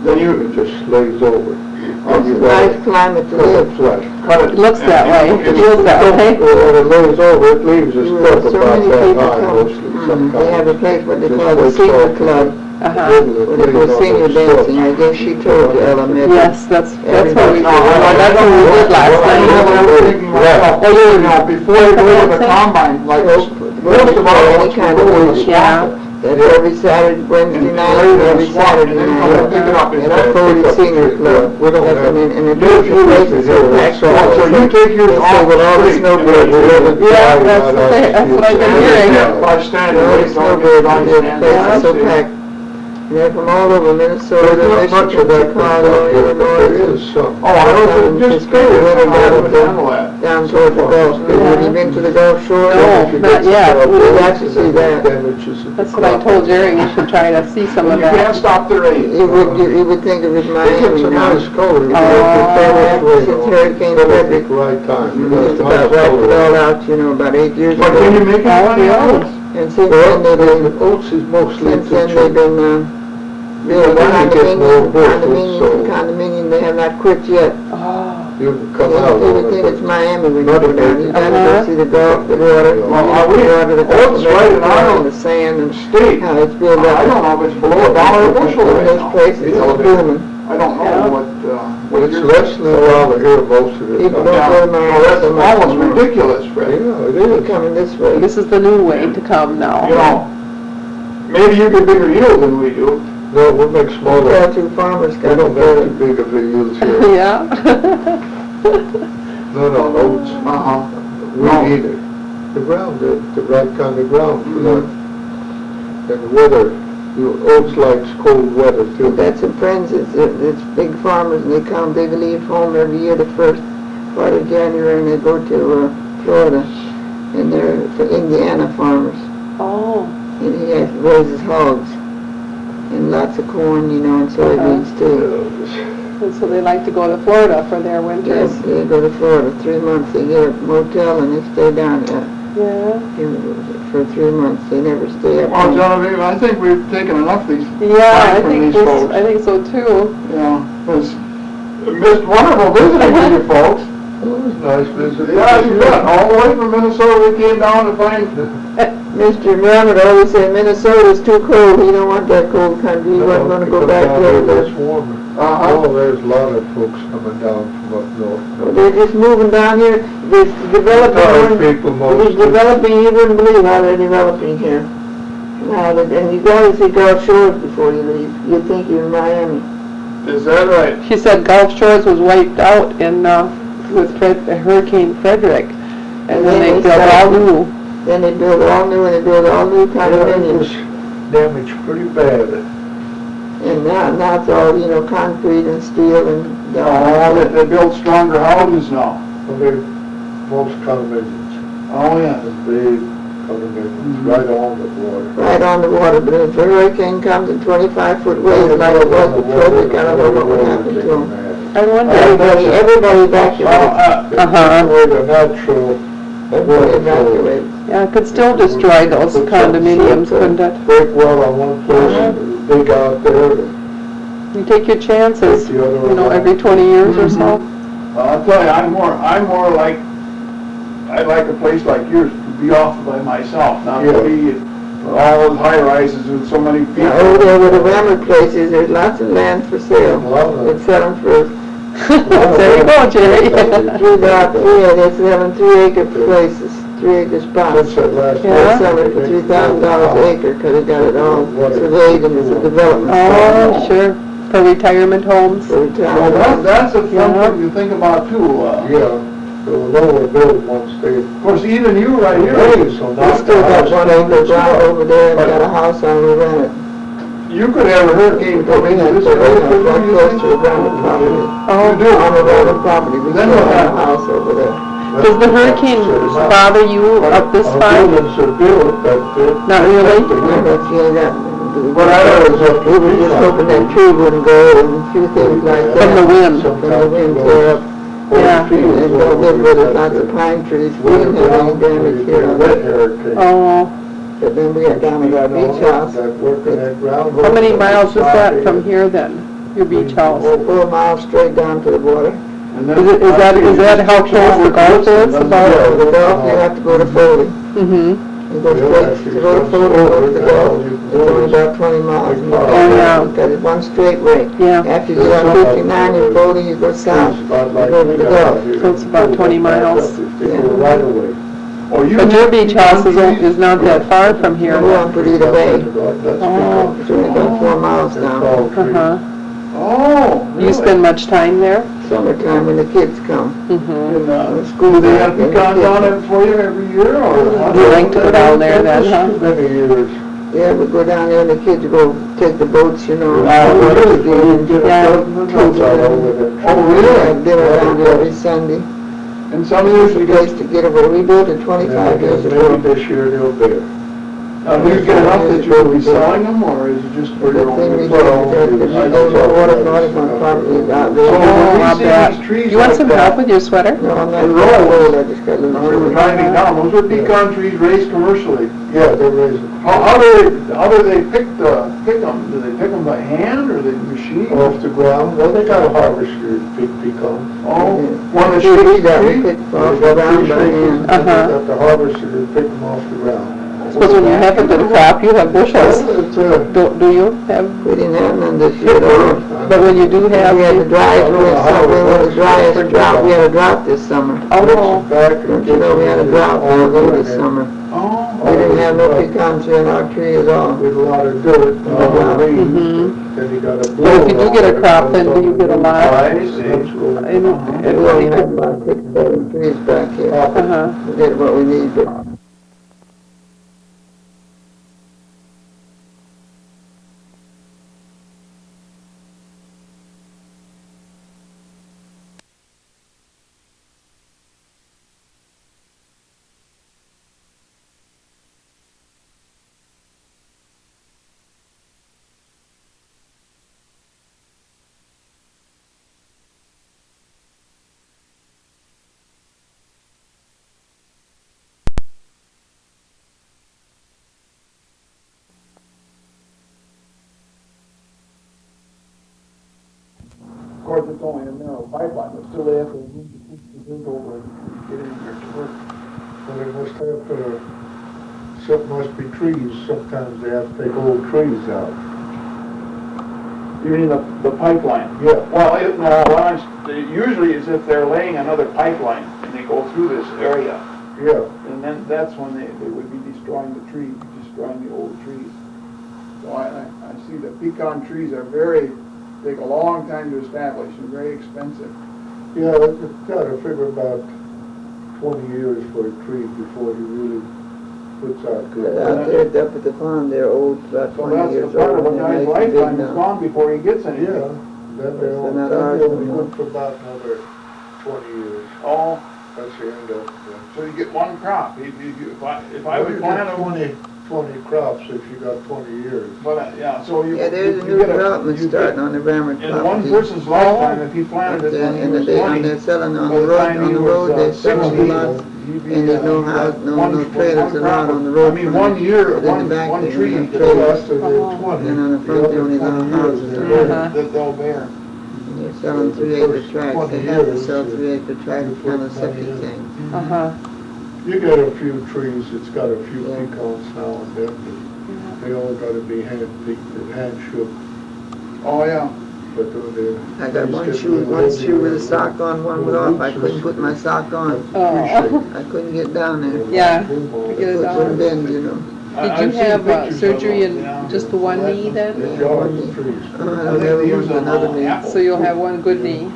Speaker 1: Then you
Speaker 5: It just lays over.
Speaker 2: It's a nice climate to
Speaker 5: Cut it
Speaker 2: live.
Speaker 5: flat.
Speaker 1: cut it.
Speaker 3: it looks that way, it
Speaker 1: and-
Speaker 3: feels that way.
Speaker 5: When it lays over, it leaves a
Speaker 2: You
Speaker 5: stub
Speaker 2: have so
Speaker 5: about
Speaker 2: many
Speaker 5: that
Speaker 2: people
Speaker 5: high
Speaker 2: come.
Speaker 5: mostly sometimes.
Speaker 2: They have a place what they
Speaker 5: Just
Speaker 2: call the
Speaker 5: like
Speaker 2: senior
Speaker 5: salt.
Speaker 2: club,
Speaker 3: Uh-huh.
Speaker 2: where they go senior dancing. I guess she told you, Ella, maybe.
Speaker 3: Yes, that's what we did,
Speaker 1: No, I-
Speaker 3: that's what we did last
Speaker 1: I
Speaker 3: night.
Speaker 1: was thinking myself, you know, before you go to the combine, like, most of our
Speaker 2: Any
Speaker 1: oats
Speaker 2: kind
Speaker 1: will
Speaker 2: of
Speaker 1: go in the
Speaker 2: wood.
Speaker 3: Yeah.
Speaker 1: swamp.
Speaker 2: That's every Saturday, Wednesday
Speaker 1: And
Speaker 2: night,
Speaker 1: lay it in
Speaker 2: and
Speaker 1: the
Speaker 2: every
Speaker 1: swamp,
Speaker 2: Saturday
Speaker 1: and then
Speaker 2: night.
Speaker 1: come pick it up
Speaker 2: And
Speaker 1: in
Speaker 2: I
Speaker 1: the-
Speaker 2: Foley Senior Club.
Speaker 5: We don't
Speaker 2: That's
Speaker 5: have-
Speaker 2: and the
Speaker 1: Yes,
Speaker 2: place
Speaker 1: yes,
Speaker 2: is
Speaker 5: yes,
Speaker 2: so packed.
Speaker 5: yes.
Speaker 1: So you take yours
Speaker 2: They say
Speaker 1: off
Speaker 2: with all the
Speaker 1: straight,
Speaker 2: snowbirds,
Speaker 1: and then you-
Speaker 3: Yeah, that's what I've been hearing.
Speaker 1: By standing,
Speaker 2: All the
Speaker 1: don't get
Speaker 2: snowbirds,
Speaker 1: on
Speaker 2: the
Speaker 1: standing.
Speaker 2: place is so
Speaker 1: Yeah.
Speaker 2: packed. And they're from all over Minnesota,
Speaker 5: There's not much of
Speaker 2: Michigan,
Speaker 5: that
Speaker 2: Chicago,
Speaker 5: comes up here, but there
Speaker 2: Illinois,
Speaker 5: is some.
Speaker 1: Oh, I was just curious how I would handle that.
Speaker 2: down toward the Gulf. Have you been to the Gulf Shore?
Speaker 3: No, not yet.
Speaker 2: We'd like to see that.
Speaker 5: Damages the
Speaker 3: That's what I
Speaker 5: crop.
Speaker 3: told Jerry, we should try to see some
Speaker 1: And
Speaker 3: of
Speaker 1: you can't
Speaker 3: that.
Speaker 1: stop the rain.
Speaker 2: You would think it was
Speaker 5: It's
Speaker 2: Miami
Speaker 5: a
Speaker 2: now.
Speaker 5: nice color.
Speaker 2: Since Hurricane Frederick,
Speaker 5: Right time.
Speaker 2: just about wiped it all out, about 8 years
Speaker 1: But can you
Speaker 2: ago.
Speaker 1: make any money on it?
Speaker 2: And since
Speaker 5: Well,
Speaker 2: then, they've been,
Speaker 5: oats is mostly
Speaker 2: since then, they've
Speaker 5: to
Speaker 2: been, building
Speaker 5: Well, then you get more
Speaker 2: condominiums,
Speaker 5: bushels, so-
Speaker 2: condominium, they have not quit yet.
Speaker 3: Oh,
Speaker 5: you can come out
Speaker 2: You
Speaker 5: on
Speaker 2: would think
Speaker 5: it.
Speaker 2: it's Miami when you
Speaker 5: Not
Speaker 2: go
Speaker 5: a
Speaker 2: down.
Speaker 5: big-
Speaker 2: You gotta go see the Gulf, the water, the
Speaker 1: Well, are we-
Speaker 2: water, the Gulf,
Speaker 1: Oats right in
Speaker 2: the
Speaker 1: our
Speaker 2: and the sand, and
Speaker 1: State,
Speaker 2: how it's built up.
Speaker 1: I don't know if it's below $1 a bushel
Speaker 2: In
Speaker 1: right
Speaker 2: those
Speaker 1: now.
Speaker 2: places, it's booming.
Speaker 1: I don't know what
Speaker 5: It's
Speaker 1: you're-
Speaker 5: less than $1 here most of the
Speaker 2: People
Speaker 5: time.
Speaker 2: don't go to Miami
Speaker 1: Well,
Speaker 2: so much
Speaker 1: that's almost
Speaker 2: anymore.
Speaker 1: ridiculous, Fred.
Speaker 5: Yeah, it
Speaker 2: They're
Speaker 5: is.
Speaker 2: coming this way.
Speaker 3: this is the new way to come now.
Speaker 1: You know, maybe you get bigger yield than we do.
Speaker 5: No, we make
Speaker 2: The
Speaker 5: smaller,
Speaker 2: two farmers
Speaker 5: we
Speaker 2: got
Speaker 5: don't make
Speaker 2: together.
Speaker 5: too big of a yields here.
Speaker 3: Yeah.
Speaker 5: Not on oats.
Speaker 1: Uh-huh.
Speaker 5: We
Speaker 1: No.
Speaker 5: need it. The ground, the right kind of ground for that. And the weather, oats likes cold weather
Speaker 2: We've
Speaker 5: too.
Speaker 2: got some friends, it's big farmers, and they leave home every year the first part of January, and they go to Florida, and they're for Indiana farmers,
Speaker 3: Oh,
Speaker 2: and he raises hogs, and lots of corn, and soybeans too.
Speaker 3: And so they like to go to Florida for their winters.
Speaker 2: Yes, they go to Florida 3 months. They get a motel and they stay down there
Speaker 3: Yeah.
Speaker 2: for 3 months. They never stay up
Speaker 1: Well,
Speaker 2: there.
Speaker 1: Genevieve, I think we've taken enough of these.
Speaker 3: Yeah,
Speaker 1: from these folks.
Speaker 3: I think so too.
Speaker 1: Yeah, it's wonderful visiting with you folks.
Speaker 5: It was nice visiting.
Speaker 1: Yeah, you bet. All the way from Minnesota, we came down to find.
Speaker 2: Mr. Muhammad always said Minnesota's too cold. He don't want that cold country. He wasn't going to go back there.
Speaker 5: It's warmer.
Speaker 1: Uh-huh.
Speaker 5: Oh, there's a lot of folks coming down from up north.
Speaker 2: They're just moving down here. They're
Speaker 5: Retired
Speaker 2: developing.
Speaker 5: people
Speaker 2: They're
Speaker 5: mostly.
Speaker 2: developing. You wouldn't believe how they're developing here. And you got to see Gulf Shores before you leave. You'd think you're in Miami.
Speaker 1: Is that right?
Speaker 3: She said Gulf Shores was wiped out in with Hurricane Frederick, and then they built all new.
Speaker 2: Then they build all new, and they build all new
Speaker 5: It
Speaker 2: condominiums.
Speaker 5: was damaged pretty bad.
Speaker 2: And now it's all, concrete and steel and...
Speaker 1: Oh, they build stronger houses now.
Speaker 5: Well, they're most condominiums.
Speaker 1: Oh, yeah.
Speaker 5: The big condominiums, right on the water.
Speaker 2: Right on the water, but if a hurricane comes in 25-foot waves like it was with Frederick, I don't know what would happen to them.
Speaker 3: I wonder.
Speaker 2: Everybody evacuates.
Speaker 3: Uh-huh.
Speaker 5: Where the natural
Speaker 2: Everybody evacuates.
Speaker 3: Yeah, it could still destroy those condominiums, couldn't it?
Speaker 5: break well on one place, dig out there,
Speaker 3: You take your chances,
Speaker 5: take the other one
Speaker 3: every 20 years or so.
Speaker 1: I'll tell you, I'm more like, I like a place like yours to be off by myself, not to be all those high rises with so many people.
Speaker 2: Now, over there where the Rammer place is, there's lots of land for sale. They sell them for
Speaker 3: There you go, Jerry.
Speaker 2: 3.3, they're selling 3-acre places, 3-acre spots.
Speaker 5: What's that last
Speaker 3: Yeah.
Speaker 2: They're selling it for $3,000 an acre because they got it all surveyed and it's a development.
Speaker 3: Oh, sure, for retirement homes.
Speaker 2: For
Speaker 1: Well,
Speaker 2: retirement.
Speaker 1: that's a fun thing to think about too.
Speaker 5: Yeah, the lower build once they.
Speaker 1: Of course, even you right here,
Speaker 5: So
Speaker 2: They
Speaker 5: now
Speaker 2: still got 1 acre ground over there and
Speaker 1: But-
Speaker 2: got a house on we rent it.
Speaker 1: you could have a hurricane come into this area.
Speaker 2: Right
Speaker 1: couldn't you?
Speaker 2: close to the Rammer property.
Speaker 1: You do.
Speaker 2: On the Rammer property, we
Speaker 1: Then
Speaker 2: still
Speaker 1: what
Speaker 2: have a
Speaker 1: happens?
Speaker 2: house over there.
Speaker 3: Does the hurricane bother you up this
Speaker 5: Our
Speaker 3: far?
Speaker 5: buildings are built, but.
Speaker 3: Not really?
Speaker 2: Yeah, that's,
Speaker 5: But I know it's up to
Speaker 2: we were just hoping that tree wouldn't go and a few things like that.
Speaker 3: From the wind.
Speaker 2: From the wind tear up.
Speaker 3: Yeah.
Speaker 2: And don't live where there's lots of pine trees. We didn't have any damage here.
Speaker 5: Wet hurricane.
Speaker 3: Oh,
Speaker 2: But then we had down at our beach house,
Speaker 5: That working that ground.
Speaker 3: how many miles is that from here then, your beach house?
Speaker 2: 4 miles straight down to the water.
Speaker 1: And then-
Speaker 3: Is that how close the Gulf is
Speaker 2: So
Speaker 3: about?
Speaker 2: the Gulf, you have to go to Foley.
Speaker 3: Mm-hmm.
Speaker 2: You go straight, to go to Foley, go to the Gulf, it's only about 20 miles. And you
Speaker 5: Oh,
Speaker 2: go
Speaker 3: yeah.
Speaker 2: down, because it's one straight way.
Speaker 3: Yeah,
Speaker 2: After you get on 59 in Foley, you go south.
Speaker 5: It's about like
Speaker 2: Go to the Gulf.
Speaker 3: So it's about 20 miles.
Speaker 5: They go right away.
Speaker 1: Oh, you
Speaker 3: but your beach house is not that far from here.
Speaker 2: We're on Perdita Bay.
Speaker 5: That's
Speaker 3: Oh.
Speaker 2: It's only about 4 miles down.
Speaker 3: Uh-huh.
Speaker 1: Oh,
Speaker 3: Do you
Speaker 1: really?
Speaker 3: spend much time there?
Speaker 2: Summertime when the kids come.
Speaker 3: Mm-hmm.
Speaker 1: And, school, they have pecans on it for you every year, or? how?
Speaker 3: You like to go down there then, huh?
Speaker 5: Many years.
Speaker 2: Yeah, we go down there and the kids go take the boats,
Speaker 1: Oh,
Speaker 2: and
Speaker 3: Yeah.
Speaker 5: Comes out over there.
Speaker 1: Oh,
Speaker 2: we
Speaker 1: really?
Speaker 2: have dinner down there every Sunday.
Speaker 1: And some years you
Speaker 2: It's a place
Speaker 1: get,
Speaker 2: to get over. We built it 25 years ago.
Speaker 5: Maybe this year they'll bear.
Speaker 1: do you get enough that you'll be selling them, or is it just for
Speaker 2: The
Speaker 1: your
Speaker 2: thing we
Speaker 1: own?
Speaker 2: did, because we don't know water from our property out
Speaker 1: So
Speaker 2: there.
Speaker 1: when
Speaker 3: Oh,
Speaker 1: we
Speaker 3: I'll
Speaker 1: see
Speaker 3: bet.
Speaker 1: these trees
Speaker 3: You want
Speaker 1: like
Speaker 3: some
Speaker 1: that,
Speaker 3: help with your sweater?
Speaker 2: No, I'm not
Speaker 1: And
Speaker 2: going
Speaker 1: rolls.
Speaker 2: old, I just got a
Speaker 1: when
Speaker 2: little.
Speaker 1: we're driving down, those are pecan trees raised commercially.
Speaker 5: Yeah, they're raising.
Speaker 1: How do they pick them? Do they pick them by hand, or they machine?
Speaker 5: Off the ground, well, they got a harvester, big pecans.
Speaker 1: Oh, one that
Speaker 2: We
Speaker 1: shakes
Speaker 2: got,
Speaker 1: the
Speaker 2: we
Speaker 1: tree?
Speaker 2: picked off the ground by hand.
Speaker 3: Uh-huh.
Speaker 5: They got the harvester to pick them off the ground.
Speaker 3: Suppose when you have a good crop, you have bushels.
Speaker 5: It's
Speaker 3: Do you have,
Speaker 2: We didn't have none this year at all.
Speaker 3: but when you do have,
Speaker 2: We had the driest, we had the driest drought, we had a drought this summer.
Speaker 3: oh,
Speaker 2: Don't you know, we had a drought down there this summer.
Speaker 1: Oh,
Speaker 2: We didn't have no pecans in our tree at all.
Speaker 5: With a lot of dirt, a lot of rain,
Speaker 3: Mhm.
Speaker 5: then you gotta blow.
Speaker 3: But if you do get a crop, then do you get a lot?
Speaker 1: I see.
Speaker 3: and
Speaker 2: We
Speaker 3: it
Speaker 2: only
Speaker 3: really,
Speaker 2: have about 6, 7 trees back here.
Speaker 3: uh-huh.
Speaker 2: We get what we need, but
Speaker 1: course, it's only a narrow pipeline, but still they have to move the things over and get in there to work.
Speaker 5: Well, they must have, some must be trees, sometimes they have to take old trees out.
Speaker 1: You mean the pipeline?
Speaker 5: Yeah.
Speaker 1: Well, usually it's if they're laying another pipeline and they go through this area,
Speaker 5: Yeah,
Speaker 1: and then that's when they would be destroying the trees, destroying the old trees. So I see that pecan trees take a long time to establish and very expensive.
Speaker 5: yeah, it's gotta figure about 20 years for a tree before he really puts out
Speaker 2: But
Speaker 5: good.
Speaker 2: out there, up at the farm, they're old, about
Speaker 1: So
Speaker 2: 20
Speaker 1: that's
Speaker 2: years
Speaker 1: the part
Speaker 2: old.
Speaker 1: of a
Speaker 2: and they're
Speaker 1: guy's
Speaker 2: nice and big
Speaker 1: lifetime is
Speaker 2: now.
Speaker 1: gone before he gets anything.
Speaker 5: Yeah, then
Speaker 2: So not
Speaker 5: they'll
Speaker 2: ours
Speaker 5: be
Speaker 2: anymore.
Speaker 5: good for about another 20 years.
Speaker 1: Oh,
Speaker 5: That's the end of it.
Speaker 1: so you get one crop. If I
Speaker 5: Well,
Speaker 1: would
Speaker 5: you
Speaker 1: plant
Speaker 5: get
Speaker 1: them,
Speaker 5: 20 crops if you got 20 years.
Speaker 1: but, yeah, so you.
Speaker 2: Yeah, there's a
Speaker 1: you
Speaker 2: new
Speaker 1: get a-
Speaker 2: development
Speaker 1: you get-
Speaker 2: starting on the Rammer
Speaker 1: In one
Speaker 2: property.
Speaker 1: person's lifetime, if he planted it when he
Speaker 2: And
Speaker 1: was
Speaker 2: they're
Speaker 1: 20,
Speaker 2: selling on
Speaker 1: by
Speaker 2: the
Speaker 1: the
Speaker 2: road,
Speaker 1: time he
Speaker 2: on the
Speaker 1: was,
Speaker 2: road, they're selling
Speaker 1: 60,
Speaker 2: a lot. And there's no house, no trailers allowed on the road.
Speaker 1: I mean, 1 year,
Speaker 2: But in the back,
Speaker 1: one
Speaker 2: they
Speaker 1: tree
Speaker 2: have
Speaker 1: could
Speaker 5: So
Speaker 2: trailers.
Speaker 5: after they're 20,
Speaker 2: And on the front, they only allow
Speaker 5: 20 years,
Speaker 2: houses.
Speaker 5: they're
Speaker 1: that they'll bear.
Speaker 2: And they're selling
Speaker 5: The
Speaker 2: 3-acre
Speaker 5: first
Speaker 2: tracts.
Speaker 5: 20
Speaker 2: They have to
Speaker 5: years,
Speaker 2: sell
Speaker 5: you-
Speaker 2: 3-acre tracts
Speaker 5: you
Speaker 2: kind
Speaker 5: put
Speaker 2: of
Speaker 5: money
Speaker 2: septic
Speaker 5: in.
Speaker 2: tanks.
Speaker 3: Uh-huh.
Speaker 5: You get a few trees, it's got a few
Speaker 2: Yeah.
Speaker 5: pecans now and then, but they all gotta be hand-picked and hand-shook.
Speaker 1: Oh, yeah.
Speaker 5: But when they.
Speaker 2: I got
Speaker 5: trees
Speaker 2: one
Speaker 5: get
Speaker 2: shoe
Speaker 5: little
Speaker 2: with a
Speaker 5: older,
Speaker 2: sock on, one with off. I couldn't put my sock on.
Speaker 3: Oh.
Speaker 2: I couldn't get down there.
Speaker 3: Yeah.
Speaker 5: Boom on
Speaker 3: Get
Speaker 5: it.
Speaker 3: it
Speaker 2: Foot
Speaker 3: down.
Speaker 2: wouldn't bend, you know.
Speaker 3: Did you
Speaker 1: I've seen
Speaker 3: have
Speaker 1: pictures of
Speaker 3: surgery
Speaker 1: those,
Speaker 3: in
Speaker 1: yeah.
Speaker 3: just the one knee then?
Speaker 5: There's
Speaker 2: Yeah,
Speaker 5: yards
Speaker 2: one
Speaker 5: of trees.
Speaker 2: I
Speaker 1: I
Speaker 2: don't
Speaker 1: think
Speaker 2: ever
Speaker 1: they use
Speaker 2: want
Speaker 1: them
Speaker 2: another
Speaker 1: on
Speaker 2: knee.
Speaker 1: apples.
Speaker 3: So you'll have one good knee.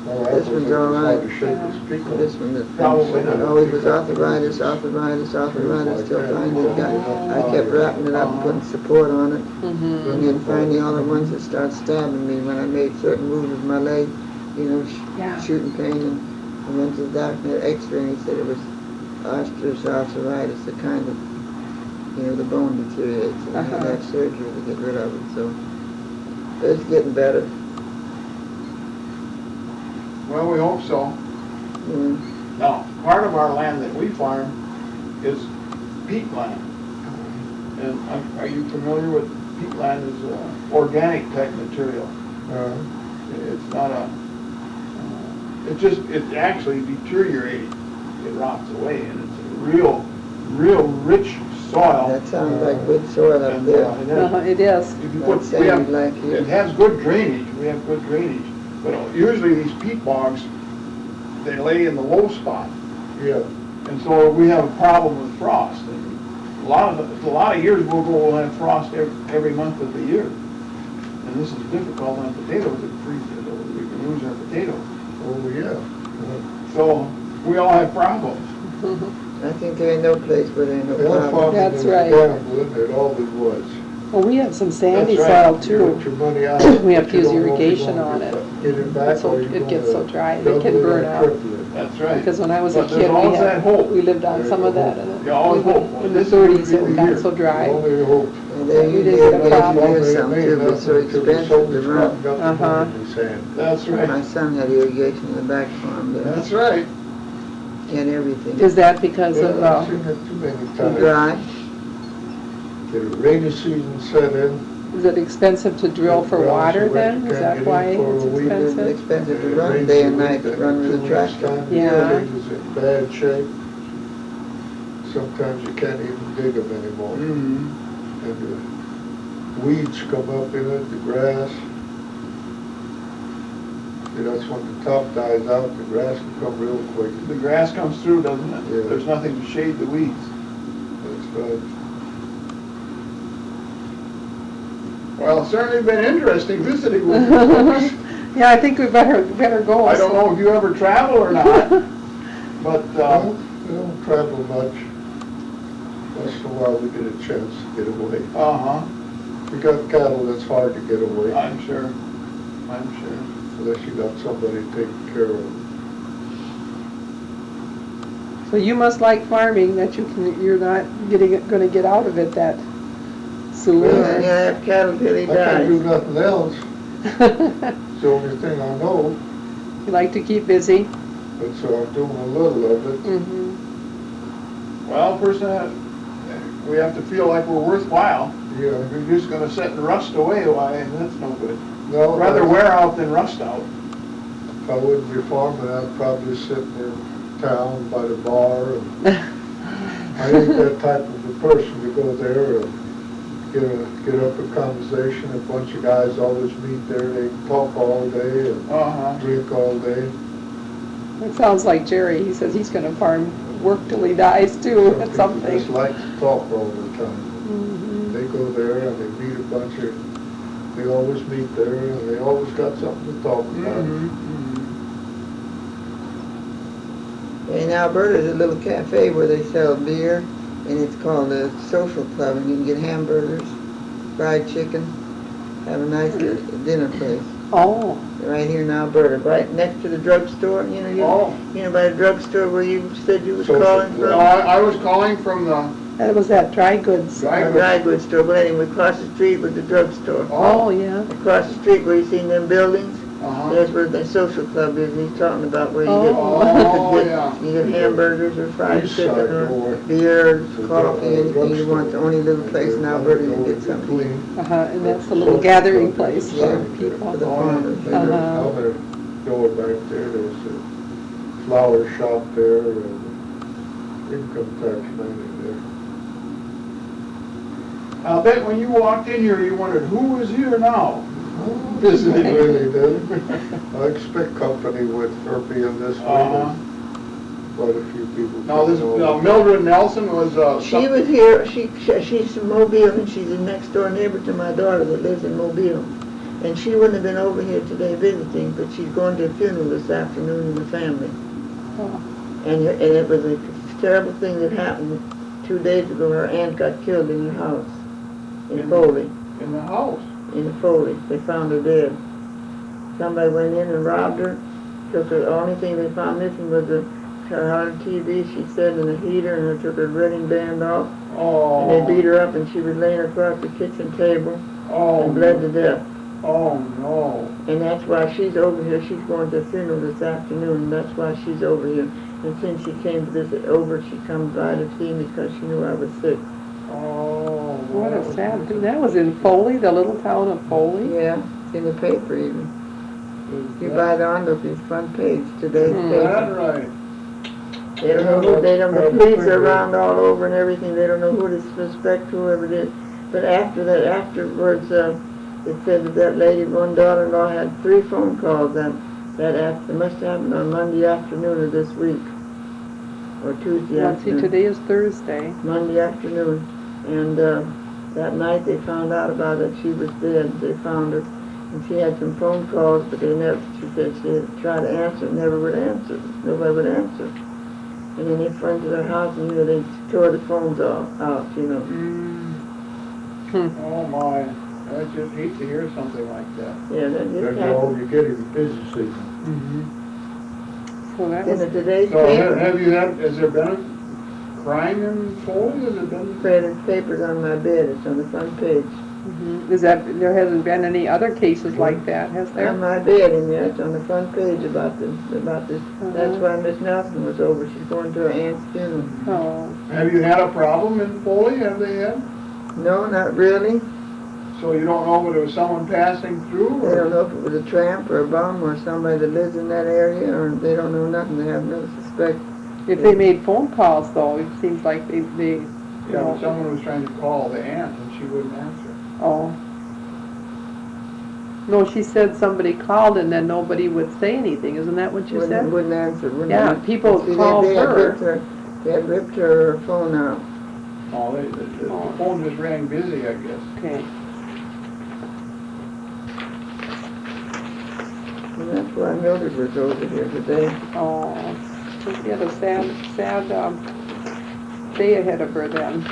Speaker 5: Oh, that
Speaker 2: This
Speaker 5: was
Speaker 2: one's
Speaker 5: like
Speaker 2: all
Speaker 5: as
Speaker 2: right.
Speaker 5: hard to shake as pecan.
Speaker 2: This one,
Speaker 1: Probably
Speaker 2: it
Speaker 1: not.
Speaker 2: always was arthritis, till finally I kept wrapping it up and putting support on it.
Speaker 3: Mm-hmm.
Speaker 2: And then finally all at once it started stabbing me when I made certain moves with my leg, you know,
Speaker 3: Yeah.
Speaker 2: shooting pain. And I went to the doctor, had x-ray, and he said it was osteoarthritis, the kind of, you know, the bone deteriorates. And I had to have surgery to get rid of it, so it's getting better.
Speaker 1: Well, we hope so.
Speaker 2: Yeah.
Speaker 1: Now, part of our land that we farm is peatland. And are you familiar with peatland is organic type material? It's not it actually deteriorates. It rots away, and it's a real rich soil.
Speaker 2: That sounds like good soil up
Speaker 1: And,
Speaker 2: there.
Speaker 1: it has-
Speaker 3: Uh-huh, it is.
Speaker 1: if you
Speaker 2: Like
Speaker 1: put,
Speaker 2: sandy like here.
Speaker 1: it has good drainage, we have good drainage, but usually these peat bogs, they lay in the low spot,
Speaker 5: Yeah,
Speaker 1: and so we have a problem with frost. And a lot of years we'll have frost every month of the year, and this is difficult on potatoes, it freezes, or we can lose our potatoes.
Speaker 5: oh, yeah.
Speaker 1: So we all have problems.
Speaker 2: I think there ain't no place where there ain't no
Speaker 5: Well,
Speaker 2: problem.
Speaker 5: farming
Speaker 3: That's
Speaker 5: is
Speaker 3: right.
Speaker 5: gambling, it always was.
Speaker 3: Well, we have some sandy
Speaker 1: That's right.
Speaker 3: soil
Speaker 5: You
Speaker 3: too.
Speaker 5: put your money out.
Speaker 3: We have
Speaker 5: but
Speaker 3: to
Speaker 5: you
Speaker 3: use
Speaker 5: don't know if you're
Speaker 3: irrigation
Speaker 5: gonna
Speaker 3: on
Speaker 5: get
Speaker 3: it.
Speaker 5: Get it back
Speaker 3: So
Speaker 5: or you're
Speaker 3: it gets so
Speaker 5: gonna
Speaker 3: dry, it
Speaker 5: double
Speaker 3: can
Speaker 5: it
Speaker 3: burn
Speaker 5: or
Speaker 3: out.
Speaker 5: triple it.
Speaker 1: That's right.
Speaker 3: Because when I was a
Speaker 1: But there's
Speaker 3: kid,
Speaker 1: always that hope.
Speaker 3: we lived on
Speaker 5: There's
Speaker 3: some of
Speaker 5: the
Speaker 3: that,
Speaker 5: hope.
Speaker 3: and
Speaker 1: You always hope.
Speaker 3: in the
Speaker 1: This would be
Speaker 3: 30s it
Speaker 1: the
Speaker 3: got
Speaker 1: year.
Speaker 3: so dry.
Speaker 5: Only hope.
Speaker 2: And they
Speaker 3: We
Speaker 2: usually
Speaker 3: didn't
Speaker 2: get
Speaker 3: get a problem.
Speaker 2: here some too, but it's so expensive to run.
Speaker 3: Uh-huh.
Speaker 1: That's
Speaker 2: My
Speaker 1: right.
Speaker 2: son had irrigation in the back farm there,
Speaker 1: That's right.
Speaker 2: and everything.
Speaker 3: Is that because of,
Speaker 5: Yeah, I've seen it too many
Speaker 2: Too
Speaker 5: times.
Speaker 2: dry.
Speaker 5: The rainy season set in.
Speaker 3: is it expensive to drill for
Speaker 5: Well,
Speaker 3: water
Speaker 5: so
Speaker 3: then?
Speaker 5: you
Speaker 3: Is
Speaker 5: can't
Speaker 3: that
Speaker 5: get in
Speaker 3: why
Speaker 5: for
Speaker 3: it's
Speaker 5: a week.
Speaker 2: It's
Speaker 3: expensive?
Speaker 2: expensive to
Speaker 5: It
Speaker 2: run
Speaker 5: rains
Speaker 2: day
Speaker 5: a
Speaker 2: and
Speaker 5: week,
Speaker 2: night,
Speaker 5: then
Speaker 2: run with a
Speaker 5: 2 weeks
Speaker 2: tractor.
Speaker 5: time,
Speaker 3: Yeah.
Speaker 5: everything's in bad shape. Sometimes you can't even dig them anymore.
Speaker 1: Mm-hmm.
Speaker 5: And the weeds come up in it, the grass. See, that's when the top dies out, the grass can come real quick.
Speaker 1: The grass comes through, doesn't it?
Speaker 5: Yeah.
Speaker 1: There's nothing to shade the weeds.
Speaker 5: That's right.
Speaker 1: Well, it's certainly been interesting visiting with you folks.
Speaker 3: Yeah, I think we better go.
Speaker 1: I don't know if you ever travel or not, but,
Speaker 5: Well, we don't travel much. Once in a while we get a chance to get away.
Speaker 1: uh-huh,
Speaker 5: We got cattle that's hard to get away,
Speaker 1: I'm sure.
Speaker 5: unless you got somebody taking care of them.
Speaker 3: So you must like farming, that you're not gonna get out of it that soon.
Speaker 2: Yeah,
Speaker 3: or-
Speaker 2: you have cattle till he
Speaker 5: I can't do
Speaker 2: dies.
Speaker 5: nothing else. It's the only thing I know,
Speaker 3: You like to keep busy?
Speaker 5: but so I'm doing a little of it.
Speaker 3: Mm-hmm.
Speaker 1: Well, person, we have to feel like we're worthwhile.
Speaker 5: Yeah,
Speaker 1: If you're just gonna sit and rust away, why, that's no good.
Speaker 5: No,
Speaker 1: rather wear out than rust out.
Speaker 5: if I wouldn't be farming, I'd probably sit in town by the bar. And I ain't that type of a person to go there and get up a conversation. A bunch of guys always meet there. They talk all day and drink all day.
Speaker 3: It sounds like Jerry, he says he's gonna farm, work till he dies too,
Speaker 5: Some
Speaker 3: at
Speaker 5: people
Speaker 3: something.
Speaker 5: just like to talk all the time. They go there and they meet a bunch of, they always meet there and they always got something to talk about.
Speaker 2: In Alberta, there's a little cafe where they sell beer, and it's called a social club, and you can get hamburgers, fried chicken, have a nice dinner place.
Speaker 3: Oh,
Speaker 2: Right here in Alberta, right next to the drugstore, you know by the drugstore where you said you was
Speaker 5: Social
Speaker 2: calling
Speaker 5: club.
Speaker 1: No,
Speaker 2: from?
Speaker 1: I was calling from the
Speaker 3: that was that dry goods.
Speaker 1: dry
Speaker 2: A dry goods store, but anyway, across the street was the drugstore.
Speaker 3: Oh, yeah.
Speaker 2: Across the street where you seen them buildings,
Speaker 1: Uh-huh.
Speaker 2: that's where the social club is, and he's talking about where you
Speaker 1: Oh,
Speaker 2: get,
Speaker 1: yeah.
Speaker 2: you get hamburgers or fried
Speaker 5: East
Speaker 2: chicken
Speaker 5: side
Speaker 2: or
Speaker 5: door.
Speaker 2: beer,
Speaker 5: The
Speaker 2: coffee, anything you want. The only little place in Alberta you can
Speaker 5: Go
Speaker 2: get something to eat.
Speaker 5: between.
Speaker 3: And that's a little gathering place
Speaker 2: Yeah,
Speaker 3: for people.
Speaker 2: for the farmers.
Speaker 5: Another door back there, there's a flower shop there and income tax man in there.
Speaker 1: I'll bet when you walked in here, you wondered, who is here now?
Speaker 5: It
Speaker 1: Visiting.
Speaker 5: really did. I expect company with her being this way. Quite a few people.
Speaker 1: Now, this,
Speaker 5: coming over.
Speaker 1: Mildred Nelson was,
Speaker 2: She was here, she's from Mobile, and she's a next door neighbor to my daughter that lives in Mobile. And she wouldn't have been over here today visiting, but she's going to a funeral this afternoon in the family.
Speaker 3: Oh.
Speaker 2: And it was a terrible thing that happened 2 days ago. Her aunt got killed in her house, in Foley.
Speaker 1: in the house.
Speaker 2: In Foley. They found her dead. Somebody went in and robbed her, took her, the only thing they found missing was her TV, she said, and a heater, and they took her wedding band off.
Speaker 1: Oh.
Speaker 2: And they beat her up, and she was laying across the kitchen table
Speaker 1: Oh.
Speaker 2: and bled to death.
Speaker 1: Oh, no.
Speaker 2: And that's why she's over here. She's going to a funeral this afternoon, and that's why she's over here. And since she came to visit over, she comes by to see me because she knew I was sick.
Speaker 1: Oh.
Speaker 3: What a sad thing. That was in Foley, the little town of Foley?
Speaker 2: Yeah, it's in the paper even. You buy the envelope, it's front page, today's
Speaker 1: Is
Speaker 2: paper.
Speaker 1: that right?
Speaker 2: They don't know who, the police are around all over and everything, they don't know who to suspect, whoever it is. But afterwards, it said that lady, one daughter-in-law, had 3 phone calls it must have happened on Monday afternoon of this week, or Tuesday
Speaker 3: Let's see,
Speaker 2: afternoon.
Speaker 3: today is Thursday.
Speaker 2: Monday afternoon, and that night they found out about it, she was dead, they found her. And she had some phone calls, but they never, she said she had tried to answer, never would answer, nobody would answer. And then they went to their house and, they tore the phones out,
Speaker 1: Oh, my. I just hate to hear something like that.
Speaker 2: Yeah, that just
Speaker 5: That's all
Speaker 2: happened.
Speaker 5: you get in the busy season.
Speaker 3: So that
Speaker 2: In
Speaker 3: was,
Speaker 2: today's
Speaker 1: So
Speaker 2: paper,
Speaker 1: has there been a crime in Foley? Has it been?
Speaker 2: Fred's paper's on my bed, it's on the front page.
Speaker 3: there hasn't been any other cases like that, has
Speaker 2: On
Speaker 3: there?
Speaker 2: my bed in there, it's on the front page about this. That's why Miss Nelson was over, she's going to her aunt's funeral.
Speaker 3: Oh,
Speaker 1: Have you had a problem in Foley? Have they had?
Speaker 2: No, not really.
Speaker 1: So you don't know whether it was someone passing through
Speaker 2: They don't
Speaker 1: or?
Speaker 2: know if it was a tramp or a bum or somebody that lives in that area, or they don't know nothing, they have no suspect.
Speaker 3: if they made phone calls though, it seems like they,
Speaker 1: Yeah, but someone was trying to call the aunt and she wouldn't answer.
Speaker 3: oh. No, she said somebody called and then nobody would say anything, isn't that what you said?
Speaker 2: Wouldn't answer, wouldn't
Speaker 3: Yeah,
Speaker 2: answer.
Speaker 3: people
Speaker 2: See,
Speaker 3: called
Speaker 2: they had
Speaker 3: her.
Speaker 2: They had ripped her phone out.
Speaker 1: Oh, the phone just rang busy, I guess.
Speaker 3: Okay.
Speaker 2: And that's why Mildred was over here today.
Speaker 3: Oh, she had a sad day ahead of her then.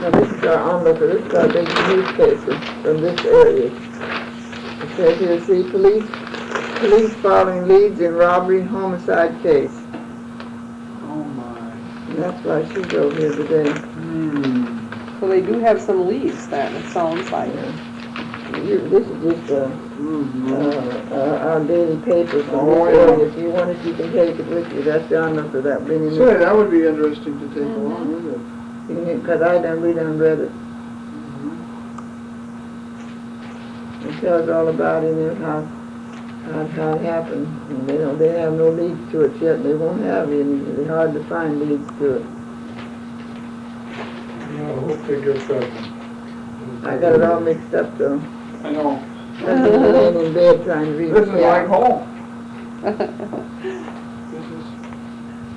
Speaker 2: Now this is our onlooker, this is our big newspaper from this area. It says here, see, police following leads in robbery homicide case.
Speaker 1: Oh, my.
Speaker 2: And that's why she's over here today.
Speaker 3: So they do have some leads then, it sounds like.
Speaker 2: This is just our daily paper from
Speaker 1: Oh,
Speaker 2: this
Speaker 1: yeah.
Speaker 2: area. If you want it, you can take it with you. That's the onlooker that been in
Speaker 1: Say,
Speaker 2: there.
Speaker 1: that would be interesting to take along, wouldn't it?
Speaker 2: Because we done read it. It tells all about it and how it happened. And they have no leads to it yet. They won't have any. It's hard to find leads to it.
Speaker 5: I hope they get that.
Speaker 2: I got it all mixed up though.
Speaker 1: I know.
Speaker 2: I'm laying in bed trying to read
Speaker 1: This is
Speaker 2: it.
Speaker 1: like home.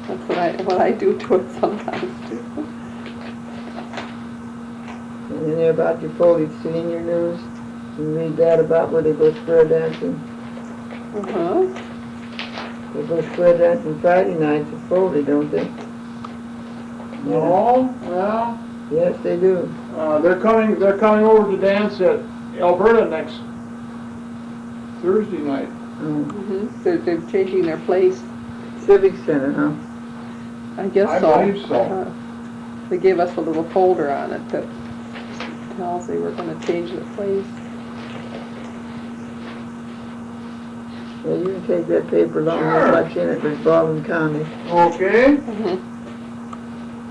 Speaker 3: That's what I do to it sometimes too.
Speaker 2: And then there about your Foley senior news. You read that about where they go square dancing.
Speaker 3: Uh-huh.
Speaker 2: They go square dancing Friday nights at Foley, don't they?
Speaker 1: No, well,
Speaker 2: Yes, they do.
Speaker 1: they're coming over to dance at Elberta next Thursday night.
Speaker 3: Mm-hmm. They're changing their place.
Speaker 2: Civic Center, huh?
Speaker 3: I guess
Speaker 1: I
Speaker 3: so.
Speaker 1: believe so.
Speaker 3: They gave us a little folder on it that tells they were going to change the place.
Speaker 2: Yeah, you can take that paper along. There's much in it. There's Baldwin County.
Speaker 1: Okay.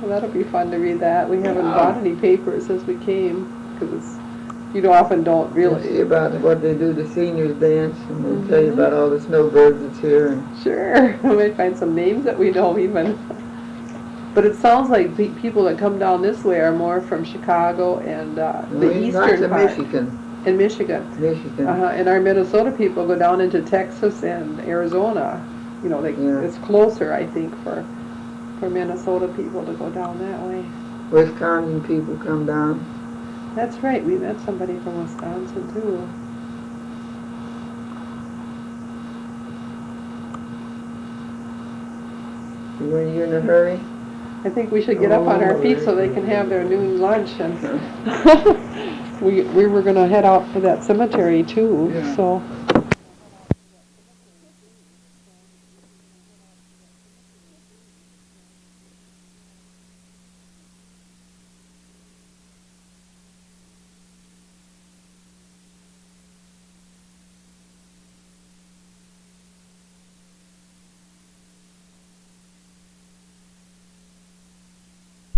Speaker 3: Well, that'll be fun to read that. We haven't bought any papers since we came because you often don't
Speaker 2: You'll
Speaker 3: really.
Speaker 2: see about what they do, the seniors dance, and they'll tell you about all the snowbirds that's here. And
Speaker 3: Sure, we might find some names that we know even. But it sounds like people that come down this way are more from Chicago and the eastern part.
Speaker 2: Michigan.
Speaker 3: In Michigan.
Speaker 2: Michigan.
Speaker 3: And our Minnesota people go down into Texas and Arizona. You know, it's closer, I think, for Minnesota people to go down that way.
Speaker 2: Wisconsin people come down.
Speaker 3: That's right, we met somebody from Wisconsin too.
Speaker 2: When you're in a hurry.
Speaker 3: I think we should get up on our feet so they can have their noon lunch. And we were going to head out for that cemetery too,
Speaker 1: Yeah.
Speaker 3: so